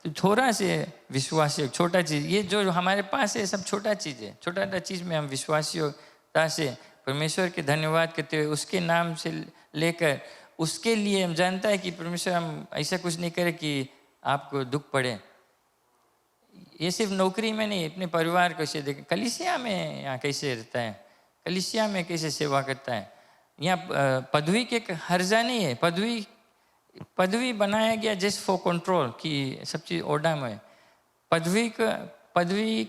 Speaker 1: तो थोड़ा से विश्वासयोग्य, छोटा चीज़, ये जो हमारे पास है सब छोटा चीज़ है, छोटा चीज़ में हम विश्वासयोग्यता से परमेश्वर के धन्यवाद करते हुए उसके नाम से लेकर उसके लिए हम जानता है कि परमेश्वर हम ऐसा कुछ नहीं करे कि आपको दुख पड़े। ये सिर्फ नौकरी में नहीं, अपने परिवार को से देखें, कलीसिया में यहाँ कैसे रहता है, कलीसिया में कैसे सेवा करता है। यहाँ पदवी के हर्जा नहीं है, पदवी बनाया गया जस्ट फॉर कंट्रोल कि सब चीज़ ओडा में। पदवी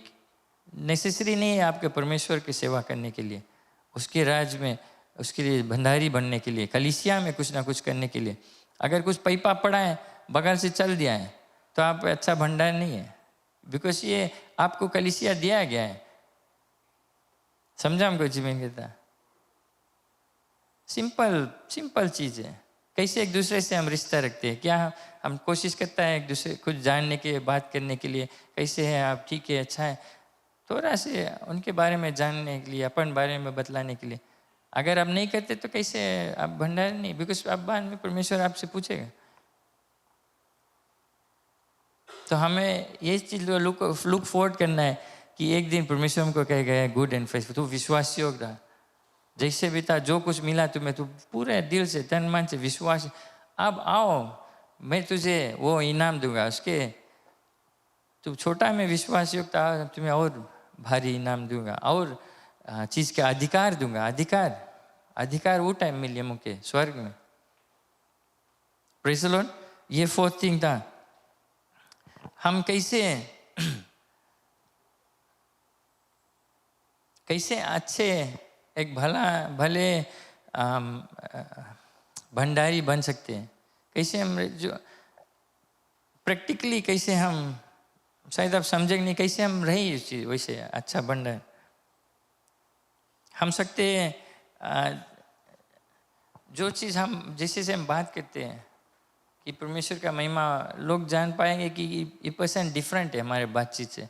Speaker 1: नेसेसरी नहीं है आपके परमेश्वर की सेवा करने के लिए, उसके राज में, उसके लिए भंडारी बनने के लिए, कलीसिया में कुछ ना कुछ करने के लिए। अगर कुछ पैपा पड़ा है बगल से चल दिया है तो आप अच्छा भंडार नहीं है, बिकॉज ये आपको कलीसिया दिया गया है। समझा हमको जीवन कहता, सिंपल चीज़ है। कैसे एक दूसरे से हम रिश्ता रखते हैं, क्या हम कोशिश करता है एक दूसरे कुछ जानने के, बात करने के लिए, कैसे है आप, ठीक है, अच्छा है, थोड़ा से उनके बारे में जानने के लिए, अपन बारे में बतलाने के लिए। अगर आप नहीं करते तो कैसे आप भंडार नहीं, बिकॉज आप बाद में परमेश्वर आपसे पूछेगा। तो हमें ये चीज़ लुक फॉरवर्ड करना है कि एक दिन परमेश्वर हमको कहेगा गुड एंड फेथफुल, तू विश्वास योग्य रहा, जैसे भी था, जो कुछ मिला तुम्हें, तू पूरे दिल से, तन मन से विश्वास, अब आओ मैं तुझे वो इनाम दूंगा, उसके तू छोटा में विश्वास योग्य था, तुम्हें और भारी इनाम दूंगा, और चीज़ का अधिकार दूंगा। अधिकार वो टाइम मिले मुझे स्वर्ग में। Praise the Lord. ये फोर्थ थिंग था, हम कैसे अच्छे एक भले भंडारी बन सकते हैं, कैसे हम जो प्रैक्टिकली, कैसे हम, शायद आप समझेंगे नहीं, कैसे हम रहे उस चीज़ वैसे अच्छा भंडार हम सकते हैं। जो चीज़ हम जैसे से हम बात करते हैं कि परमेश्वर का महिमा, लोग जान पाएंगे कि ये पर्सन डिफरेंट है हमारे बातचीत से,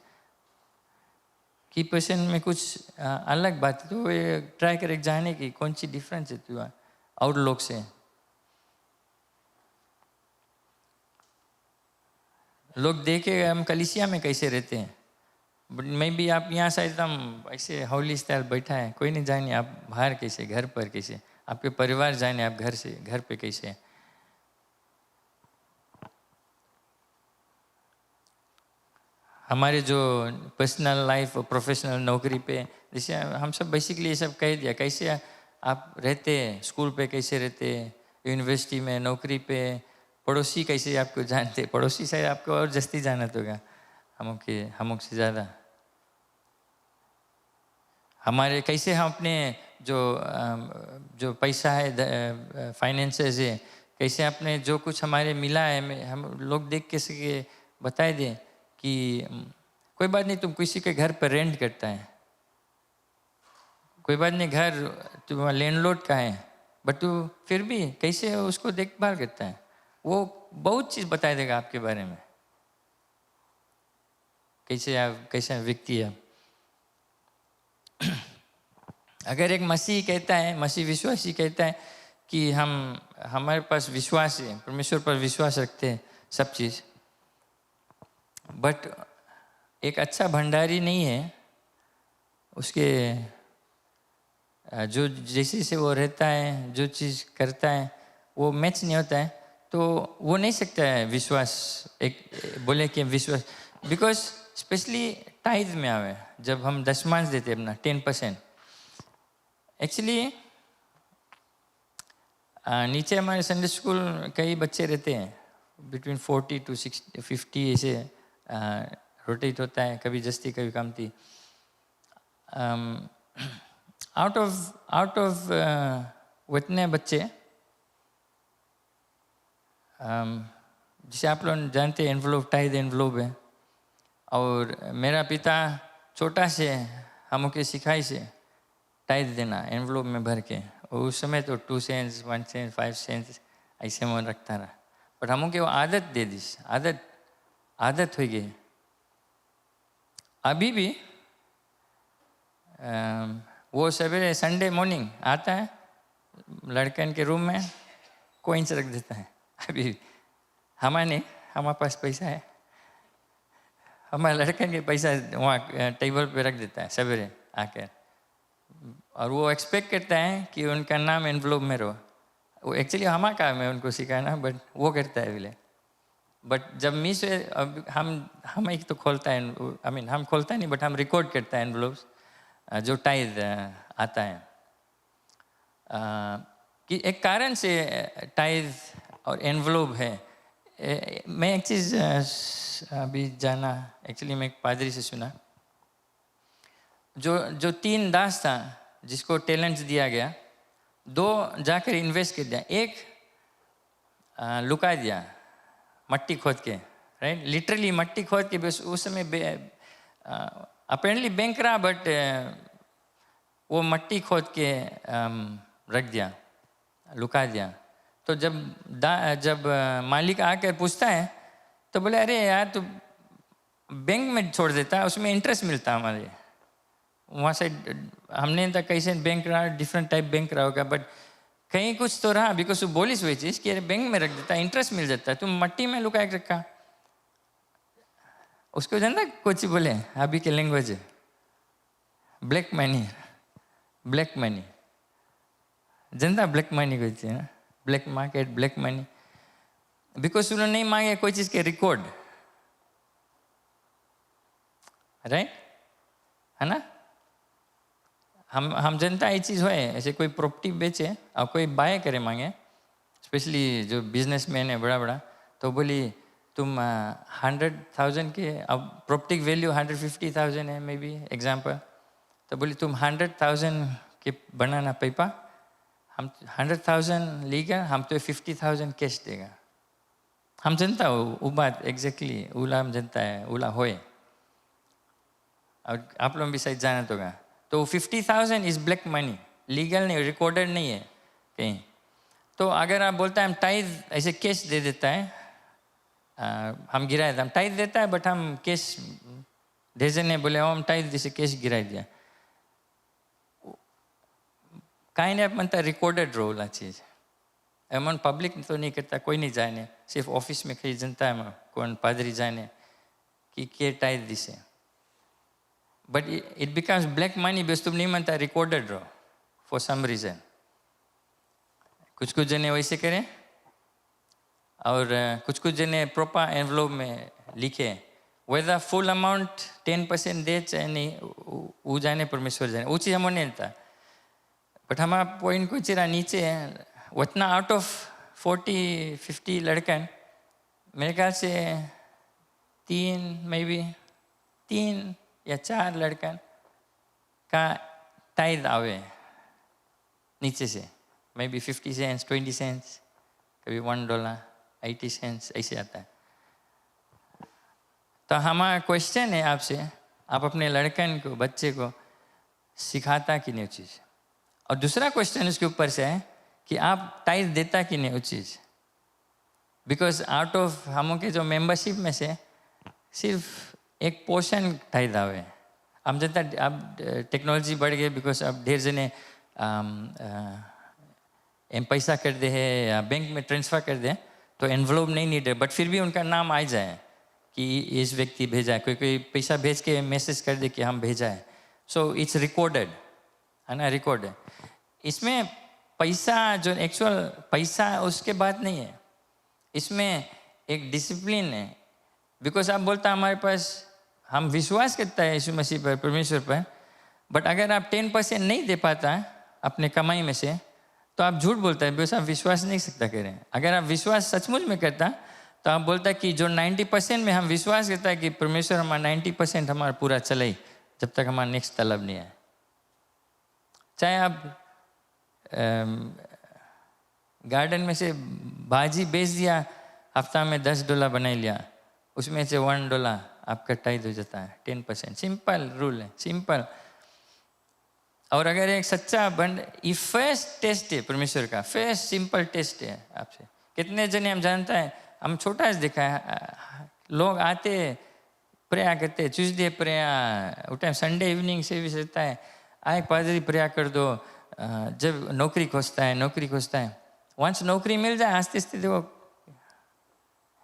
Speaker 1: कि पर्सन में कुछ अलग बात है, तो ये ट्राई करें जाने की कौन सी डिफरेंस है तू और लोग से। लोग देखे हम कलीसिया में कैसे रहते हैं, बट मैं भी आप यहाँ शायद हम ऐसे हौली स्टाइल बैठा है, कोई नहीं जाने आप बाहर कैसे, घर पर कैसे, आपके परिवार जाने आप घर पे कैसे। हमारे जो पर्सनल लाइफ और प्रोफेशनल नौकरी पे, जैसे हम सब बेसिकली ये सब कह दिया, कैसे आप रहते हैं, स्कूल पे कैसे रहते हैं, यूनिवर्सिटी में, नौकरी पे, पड़ोसी कैसे आपको जानते, पड़ोसी शायद आपको और जस्ती जानत होगा हम से ज़्यादा। हमारे कैसे हम अपने जो पैसा है, फाइनेंसेस है, कैसे आपने जो कुछ हमारे मिला है, हम लोग देख के सके बता दें कि कोई बात नहीं, तुम किसी के घर पर रेंट करता है, कोई बात नहीं, घर तुम लैंडलॉर्ड का है, बट तू फिर भी कैसे उसको देखभाल करता है, वो बहुत चीज़ बता देगा आपके बारे में, कैसा व्यक्ति है। अगर एक मसीह कहता है, मसीह विश्वासी कहता है कि हमारे पास विश्वास है, परमेश्वर पर विश्वास रखते हैं सब चीज़, बट एक अच्छा भंडारी नहीं है, उसके जो जैसे से वो रहता है, जो चीज़ करता है वो मैच नहीं होता है, तो वो नहीं सकता है विश्वास, एक बोले कि विश्वास, बिकॉज स्पेशली टाइज में आवे, जब हम दशमांश देते हैं अपना 10%, एक्चुअली नीचे हमारे संडे स्कूल कई बच्चे रहते हैं, बिटवीन 40 to 50 ऐसे रोटेट होता है, कभी जस्ती कभी कमती। आउट ऑफ उतने बच्चे, जिसे आप लोग जानते हैं एनवलप, टाइद एनवलप है, और मेरा पिता छोटा से हमको सिखाई से टाइद देना एनवलप में भर के, और उस समय तो 2 cents 1 cent 5 cents ऐसे में रखता रहा, बट हमको वो आदत दे दी, आदत हो गई। अभी भी वो सवेरे संडे मॉर्निंग आता है, लड़कन के रूम में कोइंस रख देता है। अभी हमारे पास पैसा है, हमारे लड़कन के पैसा वहाँ टेबल पे रख देता है सवेरे आकर, और वो एक्सपेक्ट करता है कि उनका नाम एनवलप में रहो। वो एक्चुअली हमारा काम है उनको सिखाना, बट वो करता है बोले। बट जब मिस हम एक तो खोलता है, हम खोलता नहीं, बट हम रिकॉर्ड करता है एनवलप्स जो टाइज आता है, कि एक कारण से टाइज और एनवलप है। मैं एक चीज़ अभी जाना, एक्चुअली मैं एक पादरी से सुना, जो 3 दास था जिसको टैलेंट्स दिया गया, 2 जाकर इन्वेस्ट कर दिया, एक लुका दिया मट्टी खोद के, राइट, लिटरली मट्टी खोद के। बस उस समय अपेरेंटली बैंक रहा, बट वो मट्टी खोद के रख दिया, लुका दिया। तो जब मालिक आकर पूछता है तो बोले, अरे यार तू बैंक में छोड़ देता है, उसमें इंटरेस्ट मिलता हमारे वहाँ से। हमने तक कैसे बैंक रहा, डिफरेंट टाइप बैंक रहा होगा, बट कहीं कुछ तो रहा, बिकॉज वो बोलिस हुई चीज़ कि अरे बैंक में रख देता है, इंटरेस्ट मिल जाता है, तुम मट्टी में लुका के रखा। उसको जानता कुछ बोले अभी के लैंग्वेज, ब्लैक मनी जनता, ब्लैक मनी कहती है ना, black market, black money, because उन्होंने नहीं मांगे कोई चीज़ के रिकॉर्ड, राइट, है ना। हम जनता ये चीज़ है, ऐसे कोई प्रॉपर्टी बेचे और कोई बाय करे मांगे, स्पेशली जो बिजनेसमैन है बड़ा, तो बोली तुम 100,000 के, अब प्रॉपर्टी वैल्यू 150,000 है मे बी एग्जाम्पल, तो बोली तुम 100,000 के बनाना पेपा, हम 100,000 लेगा, हम तो 50,000 कैश देगा। हम जनता वो बात एग्जैक्टली उला हम जनता है, उला होए, और आप लोग भी शायद जाना होगा। तो 50,000 इज ब्लैक मनी, लीगल नहीं, रिकॉर्डेड नहीं है कहीं। तो अगर आप बोलता है हम टाइज ऐसे कैश दे देता है, हम गिरा देता, हम टाइज देता है, बट हम कैश भेजे नहीं, बोले हम टाइज जैसे कैश गिरा दिया, कहीं नहीं, आप मनता रिकॉर्डेड रोला चीज़ एमन पब्लिक तो नहीं करता, कोई नहीं जाने, सिर्फ ऑफिस में कहीं जनता है कौन पादरी जाने कि के टाइज दिसे, but it becomes black money, base तुम नहीं मानता रिकॉर्डेड रहो फॉर सम रीजन। कुछ जने वैसे करें, और कुछ जने प्रॉपर एनवलप में लिखे, whether full amount 10% दे चाहे नहीं, वो जाने परमेश्वर जाने, वो चीज़ हमें नहीं था। बट हमारा पॉइंट कुछ रहा नीचे है, उतना आउट ऑफ 40-50 लड़कन मेरे ख्याल से 3 या 4 लड़कन का टाइद आवे नीचे से, मे बी 50 सेंट्स, 20 सेंट्स, कभी $1, 80 सेंट्स ऐसे आता है। तो हमारा क्वेश्चन है आपसे, आप अपने लड़कन को, बच्चे को सिखाता कि नहीं वो चीज़? और दूसरा क्वेश्चन उसके ऊपर से है कि आप टाइद देता कि नहीं वो चीज़? बिकॉज आउट ऑफ हम के जो मेंबरशिप में से सिर्फ एक पोर्शन टाइद आवे। अब जनता अब टेक्नोलॉजी बढ़ गई, बिकॉज अब ढेर जने पैसा कर दे है या बैंक में ट्रांसफ़र कर दे तो एनवलप नहीं नीड है, बट फिर भी उनका नाम आ जाए कि इस व्यक्ति भेजा है, कोई पैसा भेज के मैसेज कर दे कि हम भेजा है, सो इट्स रिकॉर्डेड, है ना, रिकॉर्ड है। इसमें पैसा जो एक्चुअल पैसा उसके बात नहीं है, इसमें एक डिसिप्लिन है। बिकॉज आप बोलता हमारे पास, हम विश्वास करता है यीशु मसीह पर, परमेश्वर पर, बट अगर आप 10% नहीं दे पाता अपने कमाई में से तो आप झूठ बोलता है, बिकॉज आप विश्वास नहीं सकता कह रहे हैं। अगर आप विश्वास सचमुच में करता तो आप बोलता कि जो 90% में हम विश्वास करता है कि परमेश्वर हमारा 90% हमारा पूरा चले जब तक हमारा नेक्स्ट तलब नहीं है। चाहे आप गार्डन में से भाजी बेच दिया, हफ्ता में $10 बना लिया, उसमें से $1 आपका टाइड हो जाता है, 10%। सिंपल रूल है, सिंपल। और अगर एक सच्चा ये फर्स्ट टेस्ट है परमेश्वर का, फर्स्ट सिंपल टेस्ट है आपसे। कितने जने हम जानता है, हम छोटा सा देखा है, लोग आते प्रेयर करते, ट्यूसडे प्रेयर, उस टाइम संडे इवनिंग सर्विस रहता है, आए पादरी प्रेयर कर दो, जब नौकरी खोजता है, वंस नौकरी मिल जाए आस्ते आस्ते देखो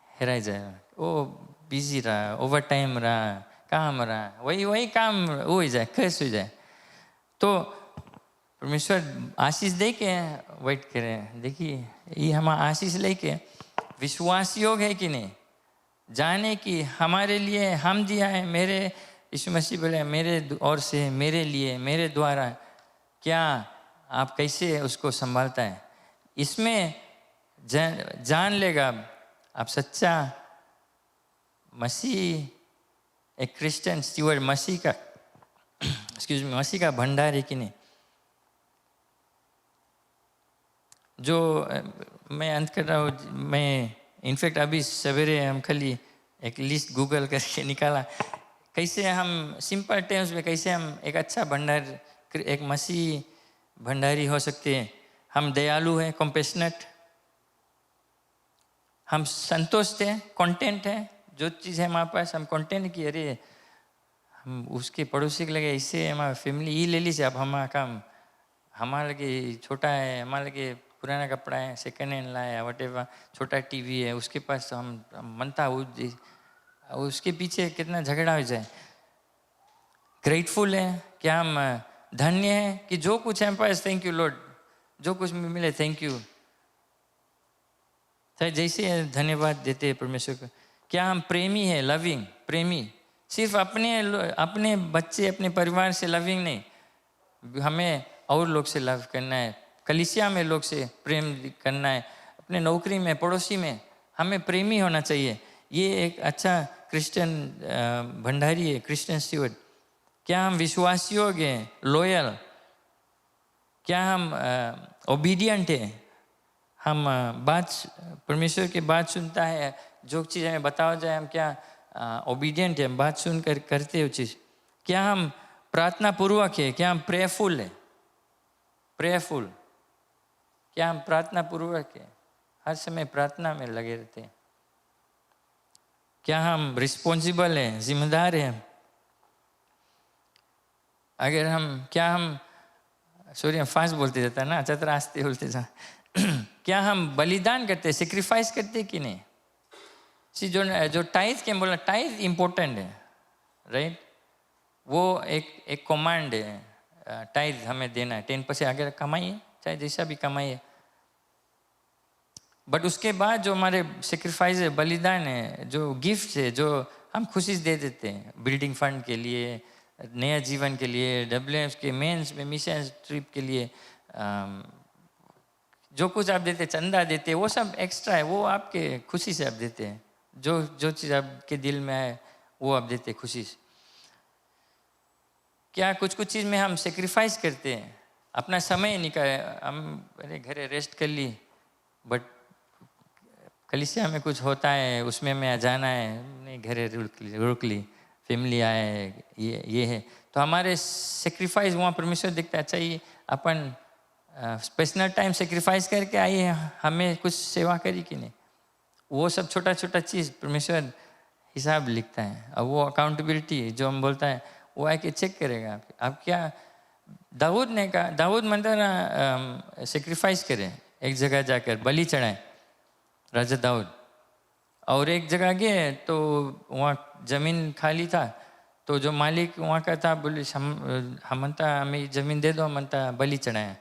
Speaker 1: हेराई जाए, वो बिजी रहा, ओवर टाइम रहा, काम रहा, वही काम हो जाए, खर्च हो जाए। तो परमेश्वर आशीष दे के वेट करें, देखिए ये हमारा आशीष लेके विश्वास योग है कि नहीं, जाने कि हमारे लिए हम दिया है, मेरे यीशु मसीह बोले मेरे ओर से, मेरे लिए, मेरे द्वारा, क्या आप कैसे उसको संभालता है, इसमें जान लेगा आप सच्चा मसीह, एक क्रिश्चियन स्टीवर्ड, मसीह का मसीह का भंडार है कि नहीं। जो मैं अंत कर रहा हूँ, मैं इनफैक्ट अभी सवेरे हम खाली एक लिस्ट गूगल करके निकाला, कैसे हम सिंपल टर्म्स में कैसे हम एक अच्छा भंडार, एक मसीह भंडारी हो सकते हैं। हम दयालु हैं, कॉम्पेशनेट, हम संतुष्ट हैं, कंटेंट हैं, जो चीज़ है हमारे पास हम कंटेंट की, अरे हम उसके पड़ोसी के लगे इससे हमारा फैमिली ये ले लीजिए, अब हमारा काम, हमारे लगे छोटा है, हमारे लगे पुराना कपड़ा है, सेकेंड हैंड लाया, वटेवर, छोटा टीवी है, उसके पास तो हम मनता उसके पीछे कितना झगड़ा हो जाए। ग्रेटफुल है, क्या हम धन्य हैं कि जो कुछ है पास, थैंक यू लॉर्ड, जो कुछ मिले थैंक यू, जैसे धन्यवाद देते हैं परमेश्वर को। क्या हम प्रेमी है, लविंग, प्रेमी, सिर्फ अपने बच्चे, अपने परिवार से लविंग नहीं, हमें और लोग से लव करना है, कलीसिया में लोग से प्रेम करना है, अपने नौकरी में, पड़ोसी में हमें प्रेमी होना चाहिए। ये एक अच्छा क्रिश्चियन भंडारी है, क्रिश्चियन स्टीवर्ड। क्या हम विश्वास योग्य हैं, लॉयल, क्या हम ओबीडियंट है, हम बात, परमेश्वर की बात सुनता है, जो चीज़ हमें बताया जाए हम क्या ओबीडियंट है, बात सुनकर करते हो चीज़। क्या हम प्रार्थना पूर्वक है, क्या हम प्रेयरफुल है, प्रेयरफुल, क्या हम प्रार्थना पूर्वक है, हर समय प्रार्थना में लगे रहते हैं। क्या हम रिस्पॉन्सिबल हैं, जिम्मेदार हैं, अगर हम, क्या हम, सॉरी हम फास्ट बोलते जाता है ना, चतरा आस्ते बोलते जा क्या हम बलिदान करते, सेक्रीफाइस करते कि नहीं। जो टाइज के बोला, टाइज इंपॉर्टेंट है, राइट, वो एक कमांड है, टाइज हमें देना है, 10% अगर कमाइए, चाहे जैसा भी कमाइए, बट उसके बाद जो हमारे सेक्रीफाइस है, बलिदान है, जो गिफ्ट है, जो हम खुशी दे देते हैं बिल्डिंग फंड के लिए, नया जीवन के लिए, WF के मेंस में मिशन ट्रिप के लिए, जो कुछ आप देते, चंदा देते, वो सब एक्स्ट्रा है, वो आपके खुशी से आप देते हैं। जो जो चीज़ आपके दिल में है वो आप देते खुशी से। क्या कुछ कुछ चीज़ में हम सेक्रीफाइस करते हैं, अपना समय निकाले, हम अरे घरे रेस्ट कर ली, बट कलीसिया में कुछ होता है उसमें मैं जाना है, नहीं घरे रुक ली, फैमिली आए, ये है, तो हमारे सेक्रीफाइस वहाँ परमेश्वर दिखता है। अच्छा ये अपन पर्सनल टाइम सेक्रीफाइस करके आइए, हमें कुछ सेवा करी कि नहीं, वो सब छोटा छोटा चीज़ परमेश्वर हिसाब लिखता है। और वो अकाउंटेबिलिटी जो हम बोलता है वो आके चेक करेगा आप क्या। दाऊद ने कहा, दाऊद मंदिर सेक्रीफाइस करें, एक जगह जाकर बलि चढ़ाए राजा दाऊद, और एक जगह गए तो वहाँ ज़मीन खाली था, तो जो मालिक वहाँ का था बोले हम मनता हमें ज़मीन दे दो, मनता बलि चढ़ाए।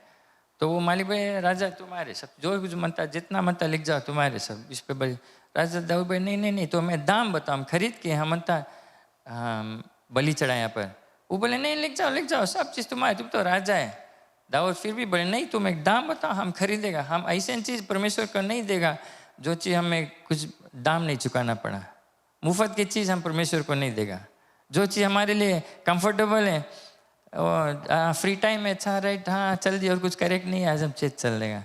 Speaker 1: तो वो मालिक भाई राजा तुम्हारे सब जो कुछ मनता जितना मनता लिख जाओ तुम्हारे सब इस पे बलि। राजा दाऊद भाई नहीं नहीं नहीं, तो मैं दाम बताऊँ, हम खरीद के हम मनता बलि चढ़ाए यहाँ पर। वो बोले नहीं लिख जाओ सब चीज़ तुम्हारे, तुम तो राजा है। दाऊद फिर भी बोले नहीं तुम एक दाम बताओ हम खरीदेगा। हम ऐसी चीज़ परमेश्वर को नहीं देगा जो चीज़ हमें कुछ दाम नहीं चुकाना पड़ा। मुफ्त की चीज़ हम परमेश्वर को नहीं देगा। जो चीज़ हमारे लिए कंफर्टेबल है, फ्री टाइम में अच्छा राइट हाँ चल दिया और कुछ करेक्ट नहीं है आज हम चेत चल देगा।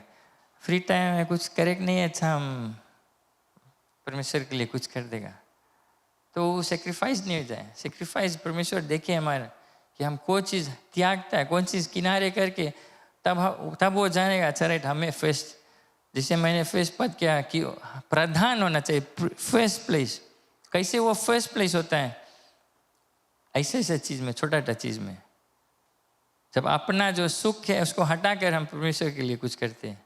Speaker 1: फ्री टाइम में कुछ करेक्ट नहीं है, अच्छा हम परमेश्वर के लिए कुछ कर देगा, तो वो सेक्रीफाइस नहीं हो जाए। सेक्रीफाइस परमेश्वर देखे हमारा कि हम कोई चीज़ त्यागता है, कौन चीज़ किनारे करके, तब वो जानेगा अच्छा राइट हमें फर्स्ट, जिसे मैंने फर्स्ट पद किया कि प्रधान होना चाहिए, फर्स्ट प्लेस। कैसे वो फर्स्ट प्लेस होता है? ऐसे ऐसे चीज़ में, छोटा छोटा चीज़ में, जब अपना जो सुख है उसको हटाकर हम परमेश्वर के लिए कुछ करते हैं।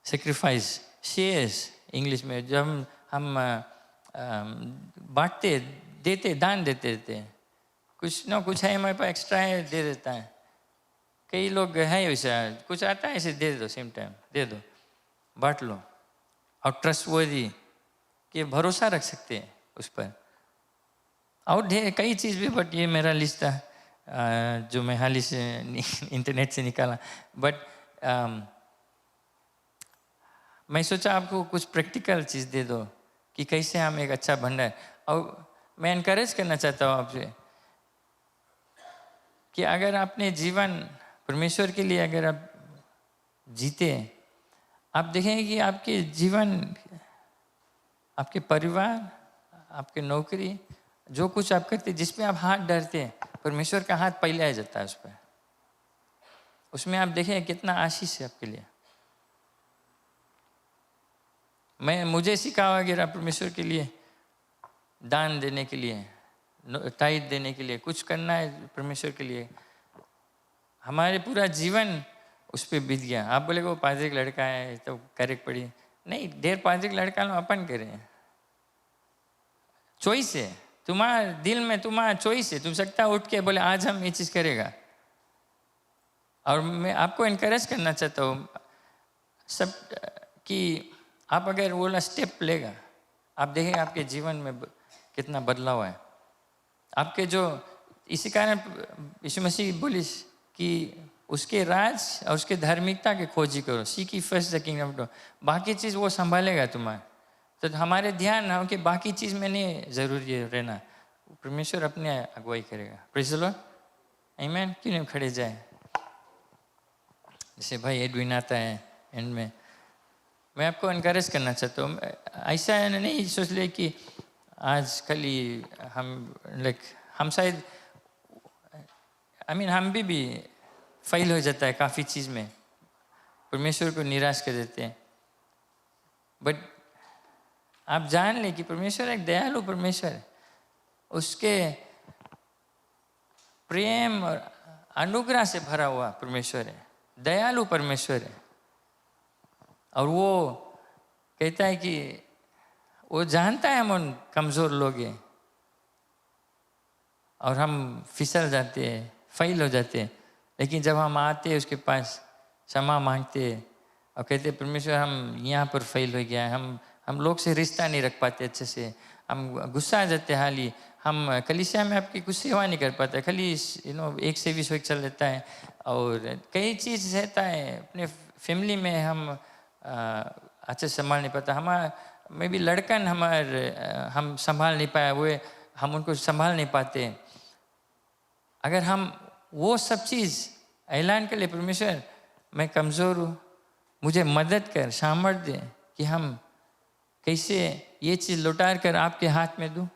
Speaker 1: सेक्रीफाइस, शेयर्स इंग्लिश में, जब हम बांटते देते, दान देते रहते हैं, कुछ ना कुछ है हमारे पास एक्स्ट्रा है दे देता है। कई लोग हैं वैसा, कुछ आता है ऐसे दे दो, सेम टाइम दे दो, बांट लो, और ट्रस्टवर्दी कि भरोसा रख सकते हैं उस पर। और ढेर कई चीज़ भी, बट ये मेरा लिस्ट था जो मैं हाल ही से इंटरनेट से निकाला। बट मैं सोचा आपको कुछ प्रैक्टिकल चीज़ दे दो कि कैसे हम एक अच्छा भंडार। और मैं इनकरेज करना चाहता हूँ आपसे कि अगर आपने जीवन परमेश्वर के लिए अगर आप जीते, आप देखेंगे कि आपके जीवन, आपके परिवार, आपके नौकरी, जो कुछ आप करते, जिसमें आप हाथ डरते हैं, परमेश्वर का हाथ पहले आ जाता है उस पर। उसमें आप देखें कितना आशीष है आपके लिए। मुझे सिखाया वगैरह परमेश्वर के लिए दान देने के लिए, टाइट देने के लिए, कुछ करना है परमेश्वर के लिए, हमारे पूरा जीवन उस पर बीत गया। आप बोले वो पादरी लड़का है तो करेक्ट पड़ी, नहीं, ढेर पादरी लड़का लो अपन करें, चॉइस है तुम्हारे दिल में, तुम्हारा चॉइस है। तुम सकता उठ के बोले आज हम ये चीज़ करेगा। और मैं आपको इनकरेज करना चाहता हूँ सब कि आप अगर वो वाला स्टेप लेगा, आप देखें आपके जीवन में कितना बदलाव है आपके। जो इसी कारण यीशु मसीह बोली कि उसके राज और उसके धार्मिकता के खोजी करो, seek ye first the kingdom of God, बाकी चीज़ वो संभालेगा तुम्हारे। तो हमारे ध्यान हो कि बाकी चीज़ में नहीं जरूरी है रहना, परमेश्वर अपने अगुवाई करेगा। प्रेज़ द लॉर्ड, आमीन। क्यों नहीं खड़े जाए? जैसे भाई एडविन आता है एंड में, मैं आपको इनकरेज करना चाहता हूँ। ऐसा नहीं सोच ले कि आज कल ही हम शायद हम भी फेल हो जाता है काफ़ी चीज़ में, परमेश्वर को निराश कर देते हैं। बट आप जान लें कि परमेश्वर एक दयालु परमेश्वर है, उसके प्रेम और अनुग्रह से भरा हुआ परमेश्वर है, दयालु परमेश्वर है। और वो कहता है कि वो जानता है हम उन कमज़ोर लोग हैं और हम फिसल जाते हैं, फेल हो जाते हैं, लेकिन जब हम आते हैं उसके पास क्षमा मांगते हैं और कहते हैं परमेश्वर हम यहाँ पर फेल हो गया है, हम लोग से रिश्ता नहीं रख पाते अच्छे से, हम गुस्सा आ जाते हैं हाली, हम कलीसिया में आपकी कुछ सेवा नहीं कर पाते, खाली एक सर्विस चल लेता है, और कई चीज़ रहता है अपने फैमिली में हम अच्छे से संभाल नहीं पाता। हमारा मे भी लड़कन हम संभाल नहीं पाए, वो हम उनको संभाल नहीं पाते। अगर हम वो सब चीज़ ऐलान कर ले, परमेश्वर मैं कमज़ोर हूँ, मुझे मदद कर, सामर्थ्य दे कि हम कैसे ये चीज़ लौटा कर आपके हाथ में दूँ,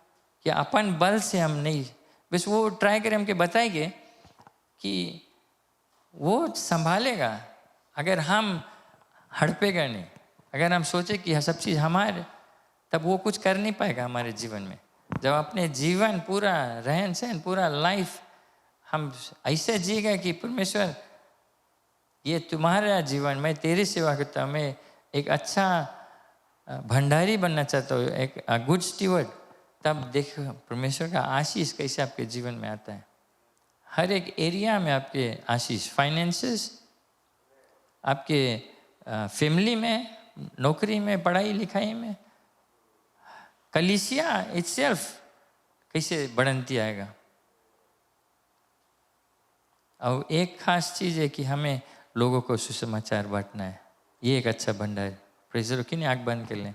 Speaker 1: कि अपन बल से हम नहीं, बस वो ट्राई करें, हमके बताएंगे कि वो संभालेगा। अगर हम हड़पेगा नहीं, अगर हम सोचे कि सब चीज़ हमारे, तब वो कुछ कर नहीं पाएगा हमारे जीवन में। जब अपने जीवन पूरा रहन सहन पूरा लाइफ हम ऐसे जिएगा कि परमेश्वर ये तुम्हारा जीवन, मैं तेरी सेवा करता हूँ, मैं एक अच्छा भंडारी बनना चाहता हूँ, एक गुड स्टीवर्ड, तब देखो परमेश्वर का आशीष कैसे आपके जीवन में आता है। हर एक एरिया में आपके आशीष, फाइनेंसेस, आपके फैमिली में, नौकरी में, पढ़ाई लिखाई में, कलीसिया इटसेल्फ कैसे बढ़ती आएगा। और एक खास चीज़ है कि हमें लोगों को सुसमाचार बांटना है, ये एक अच्छा भंडार है। प्रेज़र की नहीं, आँख बंद कर लें।